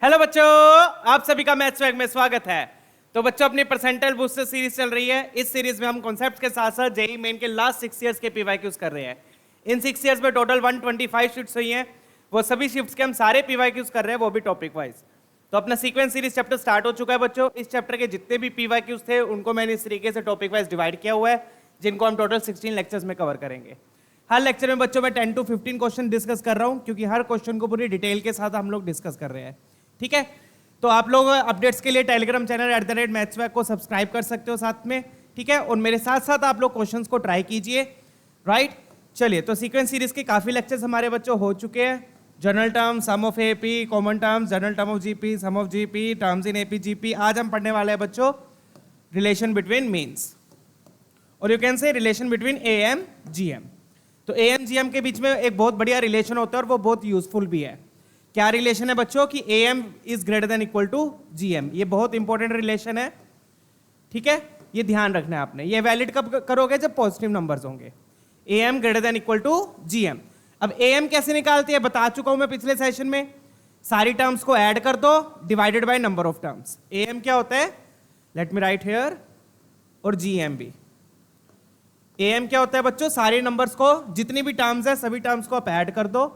Hello बच्चों, आप सभी का मैथ्स स्वैग में स्वागत है। तो बच्चों, अपनी परसेंटाइल बूस्टर सीरीज चल रही है। इस सीरीज में हम कॉन्सेप्ट्स के साथ साथ जेईई मेन के लास्ट 6 इयर्स के पीवाईक्यूज कर रहे हैं। इन 6 इयर्स में टोटल 125 शिफ्ट्स हुई हैं। वो सभी शिफ्ट्स के हम सारे पीवाईक्यूज कर रहे हैं, वो भी टॉपिक वाइज। तो अपना सीक्वेंस सीरीज चैप्टर स्टार्ट हो चुका है बच्चों। इस चैप्टर के जितने भी पीवाईक्यूज थे उनको मैंने इस तरीके से टॉपिक वाइज डिवाइड किया हुआ है, जिनको हम टोटल 16 लेक्चर्स में कवर करेंगे। हर लेक्चर में बच्चों मैं 10 to 15 क्वेश्चन डिस्कस कर रहा हूँ, क्योंकि हर क्वेश्चन को पूरी डिटेल के साथ हम लोग डिस्कस कर रहे हैं। ठीक है, तो आप लोग अपडेट्स के लिए टेलीग्राम चैनल @मैथ्सवैग को सब्सक्राइब कर सकते हो साथ में। ठीक है, और मेरे साथ साथ आप लोग क्वेश्चंस को ट्राई कीजिए। राइट, चलिए, तो सीक्वेंस सीरीज के काफी लेक्चर्स हमारे बच्चों हो चुके हैं। General term, sum of AP, common terms, general term of GP, sum of GP, terms in AP GP. आज हम पढ़ने वाले हैं बच्चों रिलेशन बिटवीन मीन्स, और you can say relation between AM GM. तो एएम जीएम के बीच में एक बहुत बढ़िया रिलेशन होता है और वो बहुत यूजफुल भी है। क्या रिलेशन है बच्चों? कि AM is greater than equal to GM। ये बहुत इंपॉर्टेंट रिलेशन है। ठीक है, ये ध्यान रखना है आपने। ये वैलिड कब करोगे? जब पॉजिटिव नंबर्स होंगे। AM greater than equal to GM। अब AM कैसे निकालते हैं बता चुका हूं मैं पिछले सेशन में। सारी टर्म्स को ऐड कर दो divided by number of terms. AM क्या होता है? लेट मी राइट हियर, और GM भी। AM क्या होता है बच्चों? सारे नंबर्स को, जितनी भी टर्म्स है सभी टर्म्स को आप ऐड कर दो।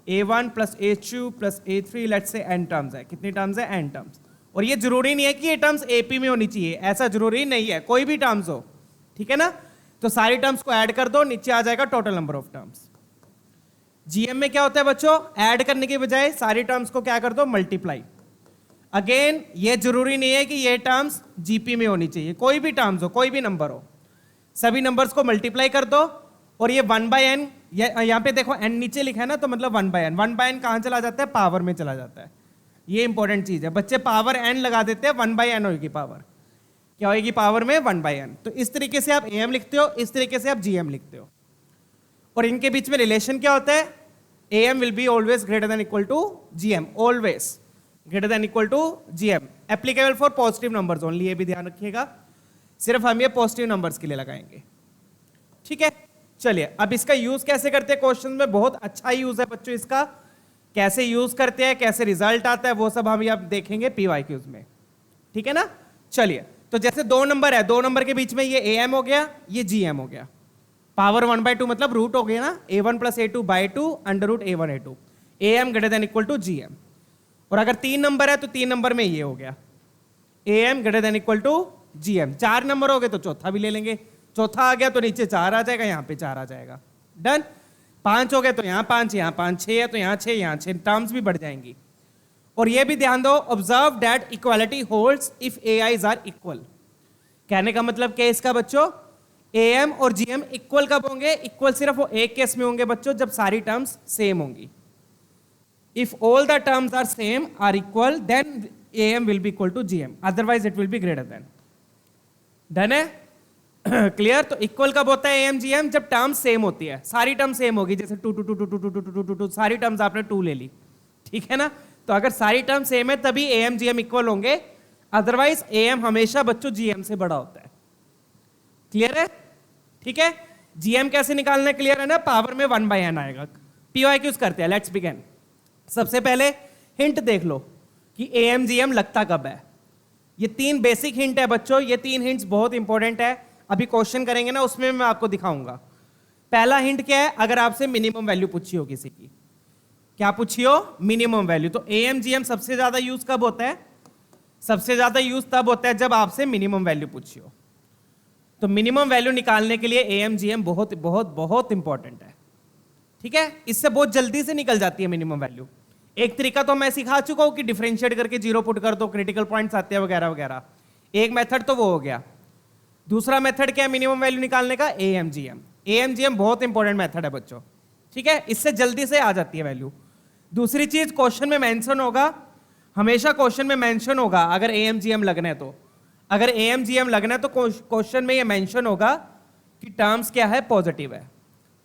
A1 plus A2 plus A3, let's say n terms है। कितनी टर्म्स है? n terms. और ये जरूरी नहीं है कि ये टर्म्स AP में होनी चाहिए, ऐसा जरूरी नहीं है, कोई भी टर्म्स हो। ठीक है ना? तो सारी टर्म्स को ऐड कर दो, नीचे आ जाएगा total number of terms. GM में क्या होता है बच्चों? ऐड करने के बजाय सारी टर्म्स को क्या कर दो? मल्टीप्लाई। अगेन, ये जरूरी नहीं है कि ये टर्म्स GP में होनी चाहिए, कोई भी टर्म्स हो, कोई भी नंबर हो, सभी नंबर्स को मल्टीप्लाई कर दो। और ये 1/n, यहाँ पे देखो n नीचे लिखा है ना, तो मतलब 1/n। 1/n कहाँ चला जाता है? पावर में चला जाता है। ये इंपॉर्टेंट चीज है, बच्चे पावर n लगा देते हैं, 1/n होगी पावर। क्या होगी पावर में? 1/n। तो इस तरीके से आप AM लिखते हो, इस तरीके से आप GM लिखते हो। और इनके बीच में रिलेशन क्या होता है? AM will be always greater than equal to GM, always greater than equal to GM। Applicable for positive numbers only, ये भी ध्यान रखिएगा। सिर्फ हम ये पॉजिटिव नंबर्स के लिए लगाएंगे। ठीक है, चलिए, अब इसका यूज कैसे करते हैं क्वेश्चन में? बहुत अच्छा यूज है बच्चों इसका। कैसे यूज करते हैं, कैसे रिजल्ट आता है, वो सब हम अब देखेंगे पीवाईक्यूज में। ठीक है ना? चलिए, तो जैसे दो नंबर है, दो नंबर के बीच में ये AM हो गया, ये GM हो गया। पावर 1/2 मतलब रूट हो गया ना, A1 plus A2/2 under root A1 A2। AM greater than equal to GM। और अगर 3 नंबर है तो 3 नंबर में ये हो गया, AM greater than equal to GM। 4 number हो गए तो चौथा भी ले लेंगे। चौथा आ गया तो नीचे 4 आ जाएगा, यहाँ पे 4 आ जाएगा। डन। 5 हो गए तो यहाँ 5, यहाँ 5, 6 है तो यहाँ 6, यहाँ 6, टर्म्स भी बढ़ जाएंगी। और ये भी ध्यान दो, observe that equality holds if AIs are equal. कहने का मतलब क्या है इसका बच्चों? AM और GM इक्वल कब होंगे? इक्वल सिर्फ वो एक केस में होंगे बच्चों, जब सारी टर्म्स सेम होंगी। If all the terms are same are equal, then AM will be equal to GM, otherwise it will be greater than. Done है? क्लियर? तो इक्वल कब होता है AM GM? जब टर्म्स सेम होती है, सारी टर्म सेम होगी। जैसे 2 2 2 2 2 2 2 2 2, सारी टर्म्स आपने 2 ले ली। ठीक है ना? तो अगर सारी टर्म सेम है तभी AM GM इक्वल होंगे, अदरवाइज AM हमेशा बच्चों GM से बड़ा होता है। क्लियर है? ठीक है, GM कैसे निकालना है? क्लियर है ना? पावर में 1/n आएगा। पीवाईक्यूज करते हैं, लेट्स बिगिन। सबसे पहले हिंट देख लो कि AM GM लगता कब है। ये 3 बेसिक हिंट है बच्चों, ये 3 हिंट्स बहुत इंपॉर्टेंट है। अभी क्वेश्चन करेंगे ना, उसमें मैं आपको दिखाऊंगा। पहला हिंट क्या है? अगर आपसे मिनिमम वैल्यू पूछी हो किसी की, क्या पूछी हो? Minimum value. तो AM GM सबसे ज्यादा यूज कब होता है? सबसे ज्यादा यूज तब होता है जब आपसे मिनिमम वैल्यू पूछी हो। तो मिनिमम वैल्यू निकालने के लिए AM GM बहुत बहुत बहुत इंपॉर्टेंट है। ठीक है, इससे बहुत जल्दी से निकल जाती है मिनिमम वैल्यू। एक तरीका तो मैं सिखा चुका हूं कि डिफरेंशिएट करके 0 पुट कर दो, क्रिटिकल पॉइंट्स आते हैं वगैरह वगैरह। एक मेथड तो वो हो गया। दूसरा मेथड क्या है मिनिमम वैल्यू निकालने का? AM GM। AM GM बहुत इंपॉर्टेंट मेथड है बच्चों। ठीक है, इससे जल्दी से आ जाती है वैल्यू। दूसरी चीज, क्वेश्चन में मेंशन होगा, हमेशा क्वेश्चन में मेंशन होगा अगर AM GM लगना है तो। अगर AM GM लगना है तो क्वेश्चन में ये मेंशन होगा कि टर्म्स क्या है? पॉजिटिव है।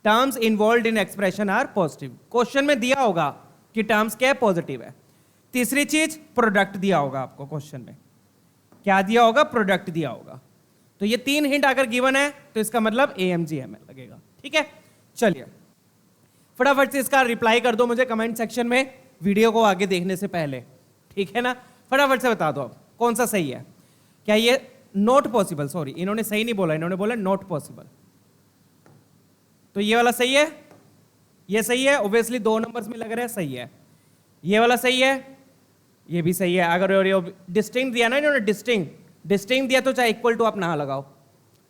Terms involve in expression are positive. Question में दिया होगा कि टर्म्स क्या है? पॉजिटिव है। तीसरी चीज, प्रोडक्ट दिया होगा आपको क्वेश्चन में। क्या दिया होगा? प्रोडक्ट दिया होगा। तो ये 3 हिंट अगर गिवन है तो इसका मतलब AM GM लगेगा। ठीक है, चलिए फटाफट से इसका रिप्लाई कर दो मुझे कमेंट सेक्शन में, वीडियो को आगे देखने से पहले। ठीक है ना? फटाफट से बता दो आप कौन सा सही है। क्या ये नॉट पॉसिबल, सॉरी इन्होंने सही नहीं बोला, इन्होंने बोला नॉट पॉसिबल। तो ये वाला सही है, ये सही है, ऑब्वियसली 2 नंबर्स में लग रहा है, सही है। ये वाला सही है, ये भी सही है। अगर डिस्टिंक्ट दिया ना इन्होंने, डिस्टिंक्ट दिया तो चाहे इक्वल टू आप ना लगाओ।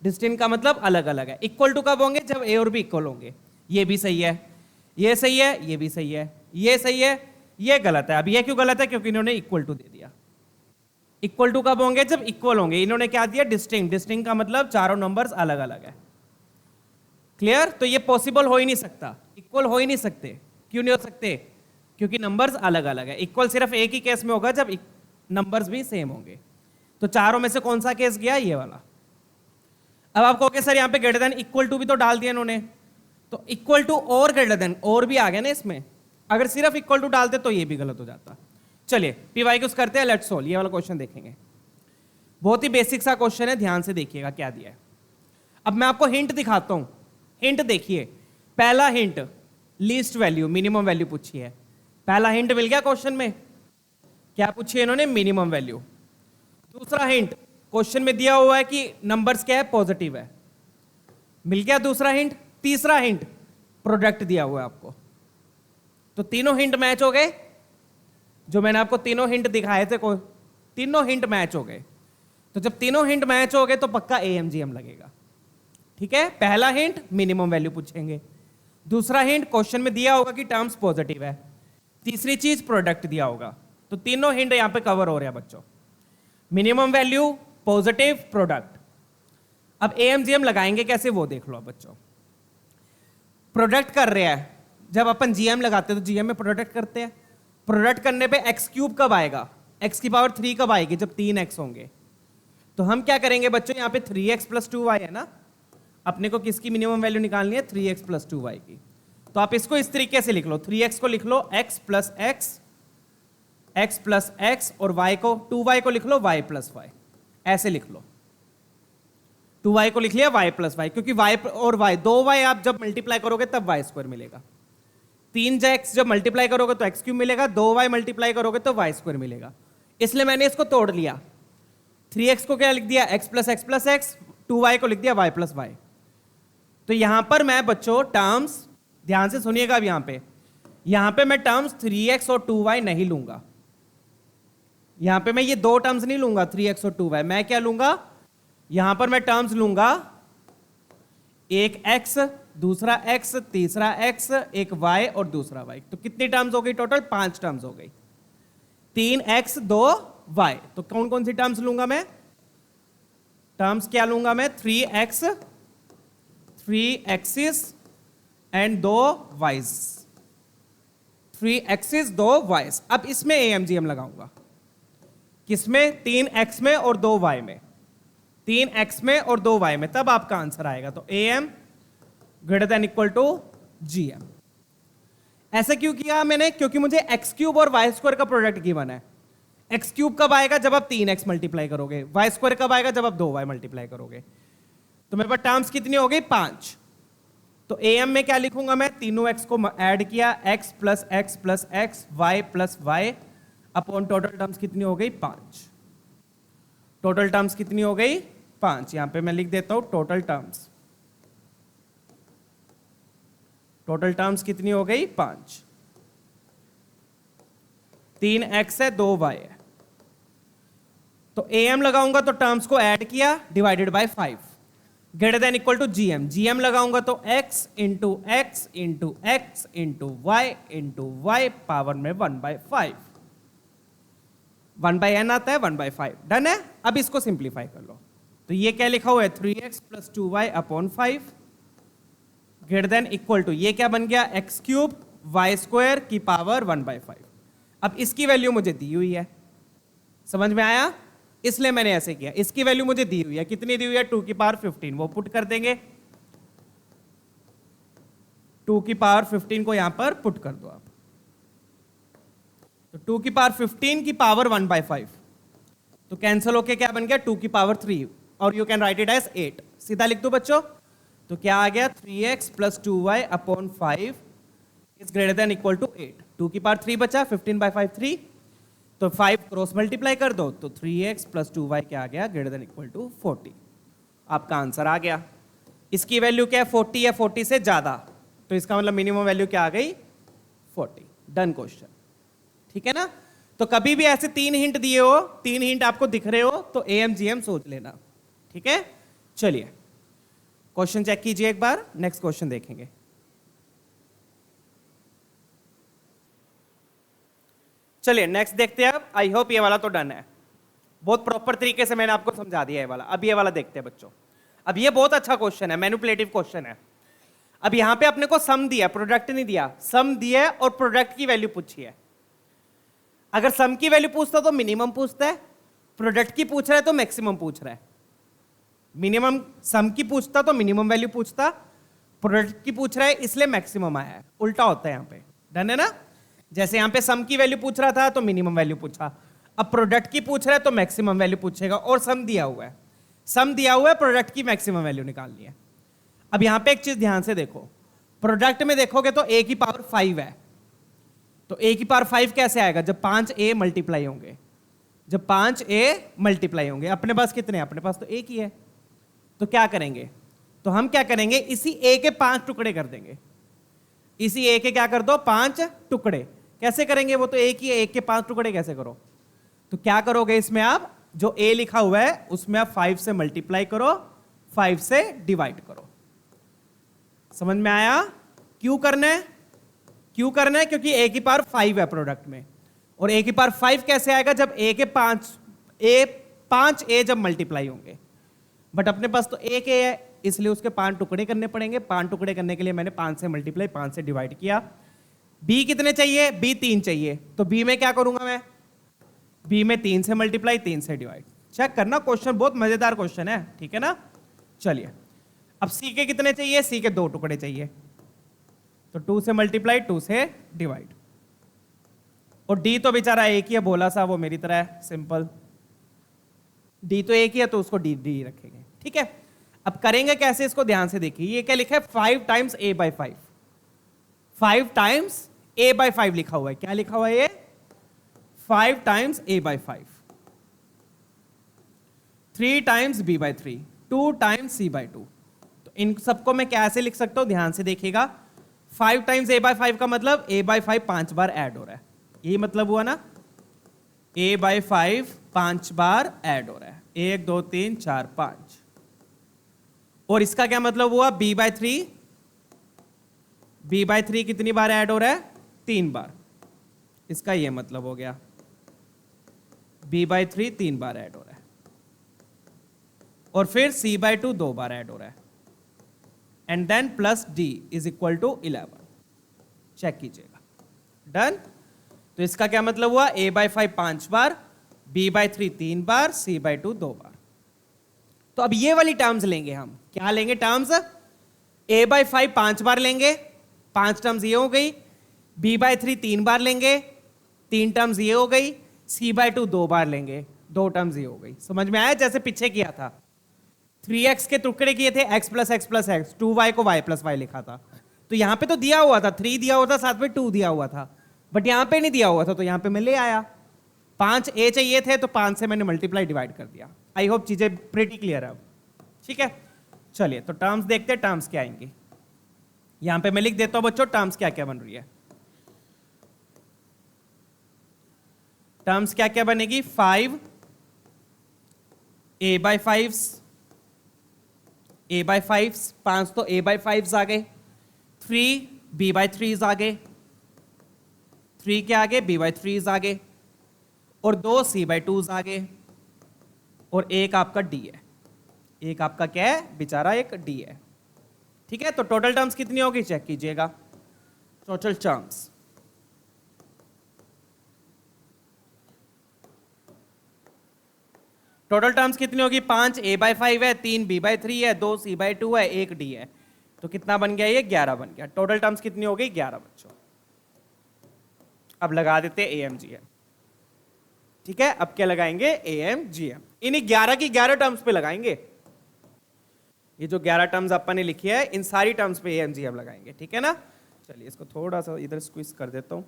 डिस्टिंक्ट का मतलब अलग अलग है। इक्वल टू कब होंगे? जब ए और बी इक्वल होंगे। ये भी सही है, ये सही है, ये भी सही है, ये सही है, ये गलत है। अब ये क्यों गलत है? क्योंकि इन्होंने इक्वल टू दे दिया। इक्वल टू कब होंगे? जब इक्वल होंगे। इन्होंने क्या दिया? डिस्टिंक्ट। डिस्टिंक्ट का मतलब चारों नंबर्स अलग अलग है। क्लियर? तो ये पॉसिबल हो ही नहीं सकता, इक्वल हो ही नहीं सकते। क्यों नहीं हो सकते? क्योंकि नंबर्स अलग अलग है। इक्वल सिर्फ एक ही केस में होगा, जब नंबर्स भी सेम होंगे। तो चारों में से कौन सा केस गया? ये वाला। अब आप कहोगे सर यहाँ पे ग्रेटर देन इक्वल टू भी तो डाल दिया इन्होंने, तो इक्वल टू और ग्रेटर देन और भी आ गया ना इसमें। अगर सिर्फ इक्वल टू डालते तो ये भी गलत हो जाता। चलिए पीवाईक्यूज करते हैं, लेट्स सॉल्व। ये वाला क्वेश्चन देखेंगे, बहुत ही बेसिक सा क्वेश्चन है, ध्यान से देखिएगा क्या दिया है। अब मैं आपको हिंट दिखाता हूं, हिंट देखिए। पहला hint least value, minimum value पूछी है। पहला हिंट मिल गया क्वेश्चन में, क्या पूछी है इन्होंने? Minimum value. दूसरा हिंट क्वेश्चन में दिया हुआ है कि नंबर्स क्या है? पॉजिटिव है, मिल गया दूसरा हिंट। तीसरा हिंट प्रोडक्ट दिया हुआ है आपको। तो तीनों हिंट मैच हो गए, जो मैंने आपको तीनों हिंट दिखाए थे, तीनों हिंट मैच हो गए। तो जब तीनों हिंट मैच हो गए तो पक्का AMGM लगेगा। ठीक है? पहला हिंट मिनिमम वैल्यू पूछेंगे, दूसरा हिंट क्वेश्चन में दिया होगा कि टर्म्स पॉजिटिव है, तीसरी चीज प्रोडक्ट दिया होगा। तो तीनों हिंट यहां पे कवर हो रहे हैं बच्चों, मिनिमम वैल्यू, पॉजिटिव, प्रोडक्ट। अब AMGM लगाएंगे कैसे वो देख लो बच्चों। प्रोडक्ट कर रहे हैं, जब अपन GM लगाते हैं तो GM में प्रोडक्ट करते हैं। प्रोडक्ट करने पे x क्यूब कब आएगा? x की पावर 3 कब आएगी? जब 3x होंगे। तो हम क्या करेंगे बच्चों, यहाँ पे 3x प्लस 2y है ना, अपने को किसकी मिनिमम वैल्यू निकालनी है? 3x प्लस 2y की। तो आप इसको इस तरीके से लिख लो, 3x को लिख लो x प्लस x, और y को 2y को लिख लो y प्लस y, ऐसे लिख लो। 2y को लिख लिया y प्लस y, क्योंकि y और y, 2y आप जब मल्टीप्लाई करोगे तब y स्क्वायर मिलेगा। 3x जब मल्टीप्लाई करोगे तो x क्यूब मिलेगा, 2y मल्टीप्लाई करोगे तो y स्क्वायर मिलेगा। इसलिए मैंने इसको तोड़ लिया। 3x को क्या लिख दिया? x प्लस x, 2y को लिख दिया y प्लस y। तो यहां पर मैं बच्चों टर्म्स, ध्यान से सुनिएगा, अब यहां पे मैं टर्म्स 3x और 2y नहीं लूंगा। यहां पे मैं ये दो टर्म्स नहीं लूंगा 3x और 2y। मैं क्या लूंगा? यहां पर मैं टर्म्स लूंगा, एक x, दूसरा x, तीसरा x, एक y और दूसरा y। तो कितनी टर्म्स हो गई टोटल? 5 टर्म्स हो गई। 3x 2y। तो कौन कौन सी टर्म्स लूंगा मैं? टर्म्स क्या लूंगा मैं? 3x, 3x's and 2 y's। 3x's 2 y's। अब इसमें AMGM लगाऊंगा, किसमें? 3x में और 2y में, 3x में और 2y में, तब आपका आंसर आएगा। तो AM greater than equal to GM। ऐसे क्यों किया मैंने? क्योंकि मुझे x क्यूब और y स्क्वायर का प्रोडक्ट गिवन है। x क्यूब कब आएगा? जब आप 3x मल्टीप्लाई करोगे। y स्क्वायर कब आएगा? जब आप 2y मल्टीप्लाई करोगे। तो मेरे पास टर्म्स कितनी हो गई? 5। तो AM में क्या लिखूंगा मैं? तीनों x को ऐड किया, x plus x plus x, y plus y, upon total terms कितनी हो गई? 5। टोटल टर्म्स कितनी हो गई? 5। यहां पे मैं लिख देता हूं टोटल टर्म्स। टोटल टर्म्स कितनी हो गई? 5। 3x है, 2y है। तो AM लगाऊंगा तो टर्म्स को ऐड किया, divided by 5, greater than equal to GM। GM लगाऊंगा तो x into x into x into y power में 1/5। 1/n आता है, 1/5। डन है? अब इसको सिंप्लीफाई कर लो। तो ये क्या लिखा हुआ है? 3x plus 2y upon 5 greater than equal to, ये क्या बन गया? x क्यूब y स्क्वायर की पावर 1/5। अब इसकी वैल्यू मुझे दी हुई है, समझ में आया? इसलिए मैंने ऐसे किया। इसकी वैल्यू मुझे दी हुई है, कितनी दी हुई है? 2 की पावर 15, वो पुट कर देंगे। 2 की पावर 15 को यहां पर पुट कर दो आप। तो 2 की पावर 15 की पावर 1/5, तो कैंसिल होके क्या बन गया? 2 की पावर 3, और you can write it as 8। सीधा लिख दो बच्चों। तो क्या आ गया? 3x plus 2y upon 5 is greater than equal to 8। 2 की पावर 3 बचा, 15/5 3, तो 5 क्रॉस मल्टीप्लाई कर दो तो 3x प्लस 2y क्या आ गया, ग्रेटर देन इक्वल टू 40। आपका आंसर आ गया। इसकी वैल्यू क्या है, 40 या 40 से ज्यादा, तो इसका मतलब मिनिमम वैल्यू क्या आ गई, 40। डन क्वेश्चन, ठीक है ना। तो कभी भी ऐसे 3 हिंट दिए हो, 3 हिंट आपको दिख रहे हो तो AMGM सोच लेना, ठीक है। चलिए क्वेश्चन चेक कीजिए एक बार, नेक्स्ट क्वेश्चन देखेंगे। चलिए नेक्स्ट देखते हैं अब। आई होप ये वाला तो डन है, बहुत प्रॉपर तरीके से मैंने आपको समझा दिया ये वाला। अब ये वाला देखते हैं बच्चों। अब ये बहुत अच्छा क्वेश्चन है, मैनिपुलेटिव क्वेश्चन है। अब यहां पे अपने को सम दिया, प्रोडक्ट नहीं दिया, सम दिया है और प्रोडक्ट की वैल्यू पूछी है। अगर सम की वैल्यू पूछता तो मिनिमम पूछता है, प्रोडक्ट की पूछ रहा है तो मैक्सिमम पूछ रहा है। मिनिमम सम की पूछता तो मिनिमम वैल्यू पूछता, प्रोडक्ट की पूछ रहा है इसलिए मैक्सिमम आया है। उल्टा होता है यहां पे, डन है ना। जैसे यहां पे सम की वैल्यू पूछ रहा था तो मिनिमम वैल्यू पूछा, अब प्रोडक्ट की पूछ रहा है तो मैक्सिमम वैल्यू पूछेगा, और सम दिया हुआ है, सम दिया हुआ है, प्रोडक्ट की मैक्सिमम वैल्यू निकालनी है। अब यहां पे एक चीज ध्यान से देखो, प्रोडक्ट में देखोगे तो a की पावर 5 है, तो a की पावर 5 कैसे आएगा, जब 5a मल्टीप्लाई होंगे, जब 5a मल्टीप्लाई होंगे। अपने पास कितने हैं, अपने पास तो एक ही है, तो क्या करेंगे, तो हम क्या करेंगे, इसी a के 5 टुकड़े कर देंगे। इसी a के क्या कर दो, 5 टुकड़े। कैसे करेंगे, वो तो एक ही है, एक के 5 टुकड़े कैसे करो, तो क्या करोगे, इसमें आप जो a लिखा हुआ है उसमें आप 5 से मल्टीप्लाई करो, 5 से डिवाइड करो। समझ में आया, क्यों करना है, क्यों करना है, क्योंकि a की पावर 5 है प्रोडक्ट में, और a की पावर 5 कैसे आएगा, जब a के 5a जब मल्टीप्लाई होंगे। बट अपने पास तो एक a है, इसलिए उसके 5 टुकड़े करने पड़ेंगे। 5 टुकड़े करने के लिए मैंने 5 से मल्टीप्लाई, 5 से डिवाइड किया। b कितने चाहिए, b 3 चाहिए, तो b में क्या करूंगा मैं, b में 3 से मल्टीप्लाई, 3 से डिवाइड। चेक करना, क्वेश्चन बहुत मजेदार क्वेश्चन है, ठीक है ना। चलिए अब c के कितने चाहिए, c के 2 टुकड़े चाहिए, तो 2 से मल्टीप्लाई, 2 से डिवाइड। और d तो बेचारा एक ही है, भोला सा, वो मेरी तरह है, सिंपल। d तो एक ही है तो उसको d रखेंगे, ठीक है। अब करेंगे कैसे, इसको ध्यान से देखिए। ये क्या लिखा है, 5 times a by 5, 5 times a by 5 लिखा हुआ है। क्या लिखा हुआ है ये, 5 times a by 5, 3 times b by 3, 2 times c by 2। तो इन सबको मैं कैसे लिख सकता हूं, ध्यान से देखिएगा। 5 टाइम्स a बाई 5 का मतलब a बाई 5 5 बार ऐड हो रहा है, यही मतलब हुआ ना, a बाई 5 5 बार ऐड हो रहा है, 1 2 3 4 5। और इसका क्या मतलब हुआ, b बाई 3, b बाई 3 कितनी बार ऐड हो रहा है, 3 बार। इसका ये मतलब हो गया, b बाई 3 3 बार ऐड हो रहा है, और फिर c बाई 2 2 बार ऐड हो रहा है, and then plus d is equal to 11। Check कीजिएगा, डन। तो इसका क्या मतलब हुआ, a बाई 5 5 बार, b बाई 3 3 बार, c बाई 2 2 बार। तो अब ये वाली टर्म्स लेंगे हम, क्या लेंगे टर्म्स, a बाई 5 5 बार लेंगे, 5 टर्म्स ये हो गई, b बाई 3 3 बार लेंगे, 3 टर्म्स ये हो गई, c बाई 2 2 बार लेंगे, 2 टर्म्स ये हो गई। समझ में आया, जैसे पीछे किया था, 3x के टुकड़े किए थे, x plus x plus x, 2y को y प्लस वाई लिखा था। तो यहां पे तो दिया हुआ था, 3 दिया हुआ था, साथ में 2 दिया हुआ था, बट यहां पे नहीं दिया हुआ था, तो यहां पे मैं ले आया। 5a चाहिए थे तो 5 से मैंने मल्टीप्लाई डिवाइड कर दिया। आई होप चीजें प्रीटी क्लियर है अब, ठीक है। चलिए तो टर्म्स देखते हैं, टर्म्स क्या आएंगी। यहां पे मैं लिख देता हूं बच्चों, टर्म्स क्या क्या बन रही है। टर्म्स क्या क्या बनेगी, 5 a बाई 5, a बाई 5, 5 तो a बाई 5 आ गए, 3 b बाई 3 आ गए, 3 के आगे b बाई 3 आ गए, और 2 c बाई 2 आ गए, और एक आपका d है। एक आपका क्या है बेचारा, एक d है, ठीक है। तो टोटल टर्म्स कितनी होगी, चेक कीजिएगा। टोटल टर्म्स, टोटल टर्म्स कितनी होगी, 5 a बाई 5 है, 3 b बाई 3 है, 2 c बाई 2 है, 1 d है। तो कितना बन गया, ये 11 बन गया। टोटल टर्म्स कितनी हो गई, 11 बच्चों। अब लगा देते AMGM, ठीक है। अब क्या लगाएंगे, AMGM, इन्हीं 11 की 11 टर्म्स पे लगाएंगे। ये जो 11 टर्म्स अपन ने लिखी है, इन सारी टर्म्स पे AMGM लगाएंगे, ठीक है ना। चलिए इसको थोड़ा सा इधर स्क्वीज कर देता हूं।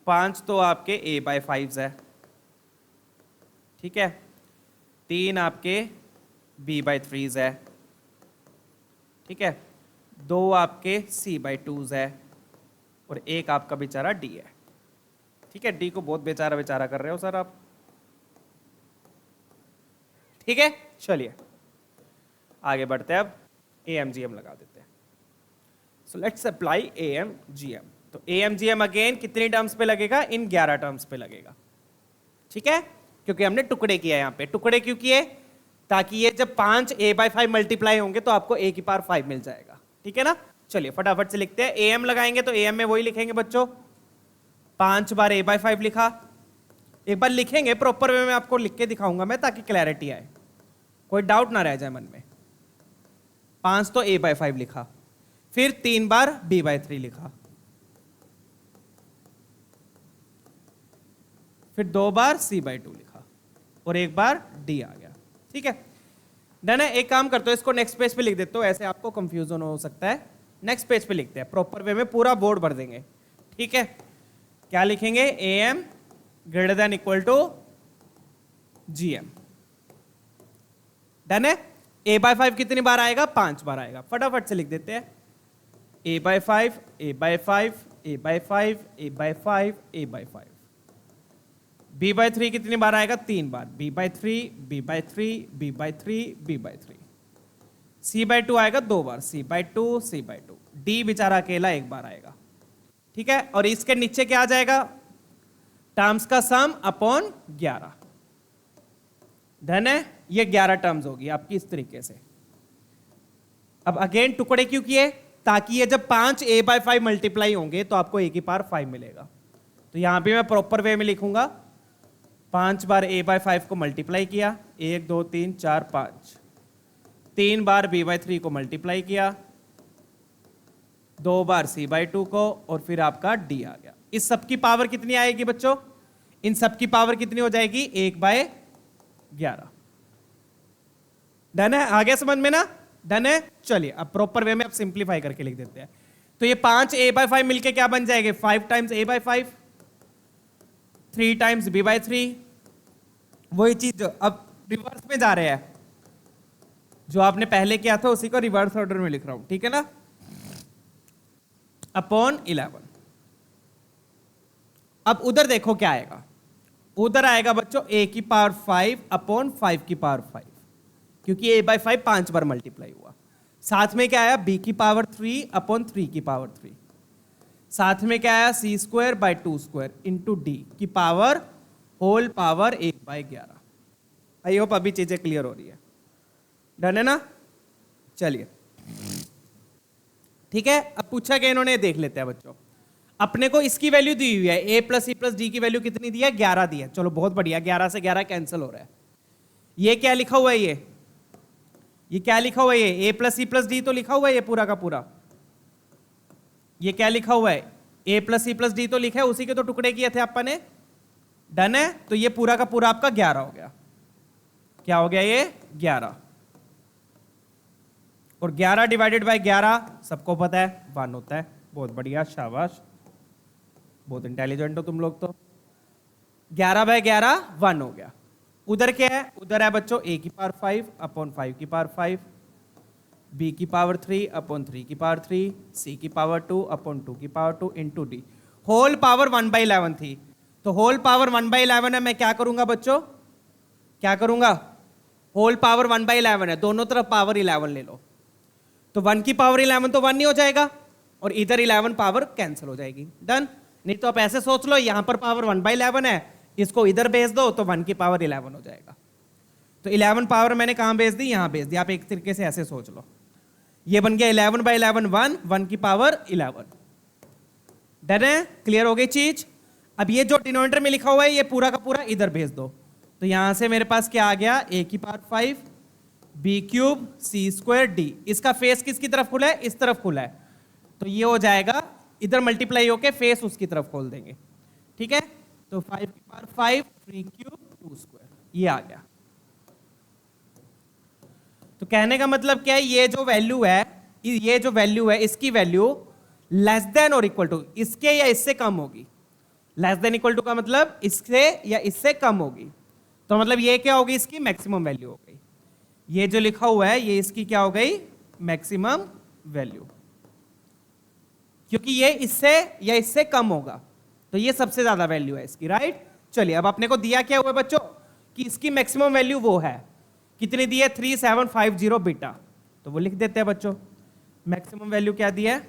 5 तो आपके a/5 है, ठीक है, 3 आपके b/3 है, ठीक है, 2 आपके c/2 है, और 1 आपका बेचारा d है, ठीक है। d को बहुत बेचारा बेचारा कर रहे हो सर आप, ठीक है। चलिए आगे बढ़ते हैं, अब AMGM लगा देते हैं। So let's apply AMGM। तो AMGM अगेन कितनी टर्म्स पे लगेगा? इन 11 टर्म्स पे लगेगा, ठीक है, क्योंकि हमने टुकड़े किया यहाँ पे। टुकड़े क्यों किए? ताकि ये जब 5 a/5 मल्टीप्लाई होंगे तो आपको a⁵ मिल जाएगा, ठीक है ना। चलिए फटाफट से लिखते हैं। AM लगाएंगे तो AM में वही लिखेंगे बच्चों, 5 बार a/5 लिखा। एक बार लिखेंगे प्रॉपर वे में, आपको लिख के दिखाऊंगा मैं ताकि क्लैरिटी आए, कोई डाउट ना रह जाए मन में। 5 तो a/5 लिखा, फिर 3 बार b/3 लिखा, फिर 2 बार c/2 लिखा, और 1 बार d आ गया, ठीक है। डन है। एक काम करते हो, इसको नेक्स्ट पेज पे लिख देते हो, ऐसे आपको कंफ्यूजन हो सकता है। नेक्स्ट पेज पे लिखते हैं, प्रॉपर वे में पूरा बोर्ड भर देंगे, ठीक है। क्या लिखेंगे? AM > GM। डन है। a/5 कितनी बार आएगा? 5 बार आएगा। फटाफट से लिख देते हैं, a/5 a/5 a/5 a/5 a/5। b/3 कितनी बार आएगा? 3 बार, b/3 b/3 b/3 b/3। c/2 आएगा 2 बार, c/2 c/2। d बेचारा अकेला 1 बार आएगा, ठीक है। और इसके नीचे क्या आ जाएगा? टर्म्स का सम अपॉन 11। डन है। ये 11 टर्म्स होगी आपकी इस तरीके से। अब अगेन टुकड़े क्यों किए? ताकि ये जब 5 a/5 मल्टीप्लाई होंगे तो आपको a⁵ मिलेगा। तो यहां पे मैं प्रॉपर वे में लिखूंगा, 5 बार a/5 को मल्टीप्लाई किया, 1 2 3 4 5, 3 बार b/3 को मल्टीप्लाई किया, 2 बार c/2 को, और फिर आपका d आ गया। इस सब की पावर कितनी आएगी बच्चों? इन सब की पावर कितनी हो जाएगी? 1/11। डन है। आ गया समझ में ना? डन है। चलिए अब प्रॉपर वे में अब सिंप्लीफाई करके लिख देते हैं। तो ये 5 a/5 मिलके क्या बन जाएंगे? 5 टाइम्स a/5, 3 टाइम्स b/3। वही चीज अब रिवर्स में जा रहे हैं, जो आपने पहले किया था उसी को रिवर्स ऑर्डर में लिख रहा हूं, ठीक है ना। अपॉन 11। अब उधर देखो क्या आएगा, उधर आएगा बच्चों a⁵ अपॉन 5⁵, क्योंकि a/5 5 बार मल्टीप्लाई हुआ। साथ में क्या आया? b⁵3 upon 3⁵। साथ में क्या आया? c²/2² इंटू d की power whole power 1/11। I hope अभी चीजें क्लियर हो रही है। डन है ना। चलिए ठीक है। अब पूछा गया, इन्होंने देख लेते हैं बच्चों। अपने को इसकी वैल्यू दी हुई है, a + c + d की वैल्यू कितनी दी है? 11 दी है। चलो बहुत बढ़िया, 11 से 11 कैंसिल हो रहा है। ये क्या लिखा हुआ है? ये क्या लिखा हुआ है? ये a + c + d तो लिखा हुआ है ये पूरा का पूरा। ये क्या लिखा हुआ है? a + c + d तो लिखा है, उसी के तो टुकड़े किए थे अपन ने। डन है। तो ये पूरा का पूरा आपका 11 हो गया। क्या हो गया? ये 11। और 11 डिवाइडेड बाय 11 सबको पता है 1 होता है। बहुत बढ़िया, शाबाश, बहुत इंटेलिजेंट हो तुम लोग तो। 11/11 1 हो गया। उधर क्या है? उधर है बच्चों a⁵ upon 5⁵, b⁵3 upon 3⁵, c⁵2 upon 2⁵2 into d। Whole power 1/11 थी, तो होल पावर 1/11 है। मैं क्या करूंगा बच्चों? क्या करूंगा? होल पावर 1/11 है, दोनों तरफ पावर 11 ले लो, तो 1 की पावर 11 तो 1 नहीं हो जाएगा, और इधर 11 पावर कैंसिल हो जाएगी। डन। नहीं तो आप ऐसे सोच लो, यहां पर पावर 1/11 है, इसको इधर भेज दो तो 1 की पावर 11 हो जाएगा। तो 11 पावर मैंने कहां भेज दी? यहां भेज दी। आप एक तरीके से ऐसे सोच लो, ये बन गया 11/11 1 की पावर 11। डन है। क्लियर हो गई चीज। अब ये जो डिनोमिनेटर में लिखा हुआ है ये पूरा का पूरा इधर भेज दो, तो यहां से मेरे पास क्या आ गया? a⁵ b³ c² d। इसका फेस किसकी तरफ खुला है? इस तरफ खुला है, तो ये हो जाएगा इधर मल्टीप्लाई होके फेस उसकी तरफ खोल देंगे, ठीक है। तो 5⁵ 3³ 2², ये आ गया। तो कहने का मतलब क्या है? ये जो वैल्यू है इसकी वैल्यू लेस देन और इक्वल टू, इसके या इससे कम होगी। लेस देन इक्वल टू का मतलब इससे या इससे कम होगी, तो मतलब ये क्या होगी, इसकी मैक्सिमम वैल्यू हो गई। ये जो लिखा हुआ है ये इसकी क्या हो गई, मैक्सिमम वैल्यू, क्योंकि ये इससे या इससे कम होगा, तो ये सबसे ज्यादा वैल्यू है इसकी, राइट। चलिए अब अपने को दिया क्या हुआ है बच्चों कि इसकी मैक्सिमम वैल्यू वो है, कितनी दी है, 3750 बीटा, तो वो लिख देते हैं बच्चों। मैक्सिमम वैल्यू क्या दी है,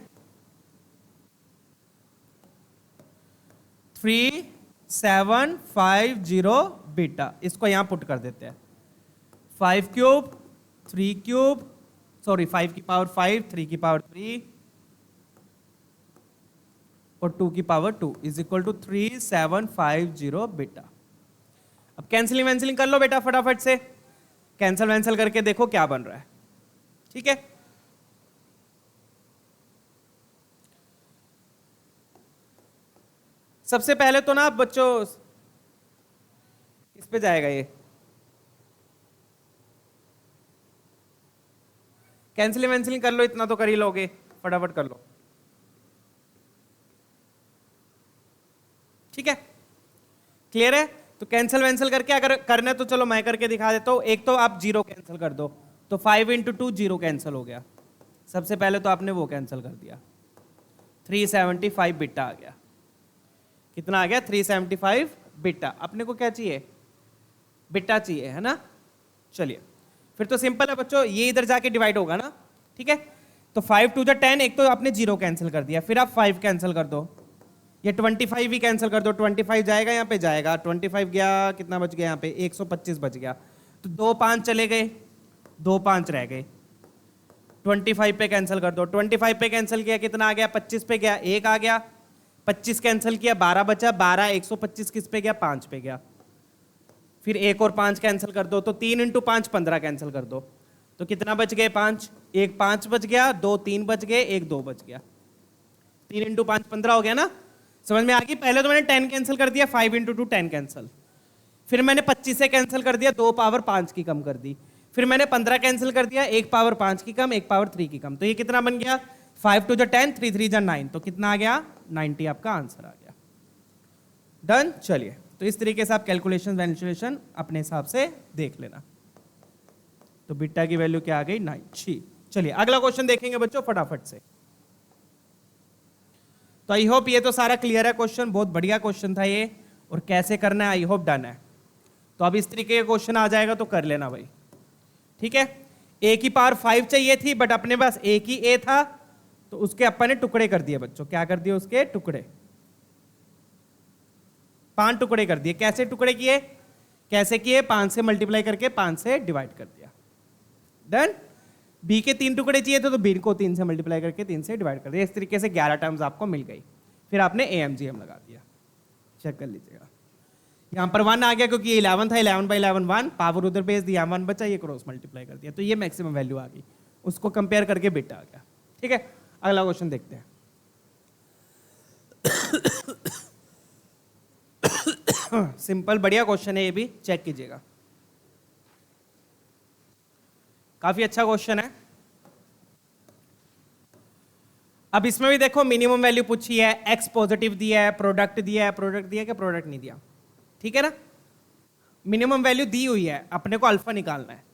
3750 बीटा, इसको यहां पुट कर देते हैं। 5 क्यूब 3 क्यूब सॉरी 5 की पावर 5 3 की पावर 3 और 2 की power 2 is equal to 3750 beta. अब कैंसिलिंग वैंसिलिंग कर लो बेटा फटाफट से, कैंसल वैंसल करके देखो क्या बन रहा है, ठीक है। सबसे पहले तो ना बच्चों किस पे जाएगा, ये कैंसिलिंग वैंसिलिंग कर लो, इतना तो कर ही लोगे, फटाफट कर लो, ठीक है। क्लियर है, तो कैंसिल वैंसिल करके अगर करना है तो चलो मैं करके दिखा देता हूं। एक तो आप जीरो कैंसिल कर दो, तो 5 इंटू 2 जीरो कैंसिल हो गया। सबसे पहले तो आपने वो कैंसिल कर दिया, 375 बिट्टा आ गया। कितना आ गया, 375 बिट्टा। अपने को क्या चाहिए, बिट्टा चाहिए, है ना। चलिए फिर तो सिंपल है बच्चों, ये इधर जाके डिवाइड होगा ना, ठीक है। तो 5 टू द 10, एक तो आपने जीरो कैंसिल कर दिया, फिर आप 5 कैंसिल कर दो, ये 25 भी कैंसिल कर दो, 25 जाएगा यहाँ पे जाएगा, 25 गया, कितना बच गया यहाँ पे 125 बच गया, तो 2 5 चले गए, 2 5 रह गए, 25 पे कैंसिल कर दो, 25 पे कैंसिल किया कितना आ गया, 25 पे गया 1 आ गया, 25 कैंसिल किया 12 बचा, 12 125 किस पे गया, 5 पे गया, फिर 1 और 5 कैंसिल कर दो, तो 3 इंटू 5 15 कैंसिल कर दो, तो कितना बच गए 5, 1 5 बच गया, 2 3 बच गए, 1 2 बच गया, 3 इंटू 5 15 हो गया ना। समझ में आ गई। पहले तो मैंने 10 कैंसिल कर दिया, 5 इंटू 2 10 कैंसिल, फिर मैंने 25 से कैंसिल कर दिया, 2 पावर 5 की कम कर दी, फिर मैंने 15 कैंसिल कर दिया, 1 पावर 5 की कम 1 पावर 3 की कम, तो ये कितना बन गया, 5 टू द 10 3 3 जा 9, तो कितना आ गया 90, आपका आंसर आ गया। डन। चलिए तो इस तरीके से आप कैलकुलेशन वैल्यूएशन अपने हिसाब से देख लेना। तो बीटा की वैल्यू क्या आ गई, 9। चलिए अगला क्वेश्चन देखेंगे बच्चों फटाफट से। तो आई होप ये तो सारा क्लियर है क्वेश्चन, बहुत बढ़िया क्वेश्चन था ये, और कैसे करना है आई होप डन है। तो अब इस तरीके का क्वेश्चन आ जाएगा तो कर लेना भाई, ठीक है। ए की पावर 5 चाहिए थी, बट अपने पास एक ही ए था, तो उसके अपन ने टुकड़े कर दिए बच्चों। क्या कर दिए, उसके टुकड़े, 5 टुकड़े कर दिए। कैसे टुकड़े किए, कैसे किए, 5 से मल्टीप्लाई करके 5 से डिवाइड कर दिया। डन। बी के 3 टुकड़े चाहिए थे, तो बी को 3 से मल्टीप्लाई करके 3 से डिवाइड कर दिया। इस तरीके से 11 टर्म्स आपको मिल गई। फिर आपने AMGM लगा दिया, चेक कर लीजिएगा। यहाँ पर 1 आ गया क्योंकि 11 था, 11 बाई 11 1, पावर उधर भेज दिया, 1 बचा, ये क्रॉस मल्टीप्लाई कर दिया, तो ये मैक्सिमम वैल्यू आ गई। उसको कंपेयर करके बीटा आ गया, ठीक है। अगला क्वेश्चन देखते हैं। सिंपल बढ़िया क्वेश्चन है, ये भी चेक कीजिएगा, काफी अच्छा क्वेश्चन है। अब इसमें भी देखो मिनिमम वैल्यू पूछी है, एक्स पॉजिटिव दिया है, प्रोडक्ट दिया है, प्रोडक्ट दिया कि प्रोडक्ट नहीं दिया, ठीक है ना। मिनिमम वैल्यू दी हुई है, अपने को अल्फा निकालना है।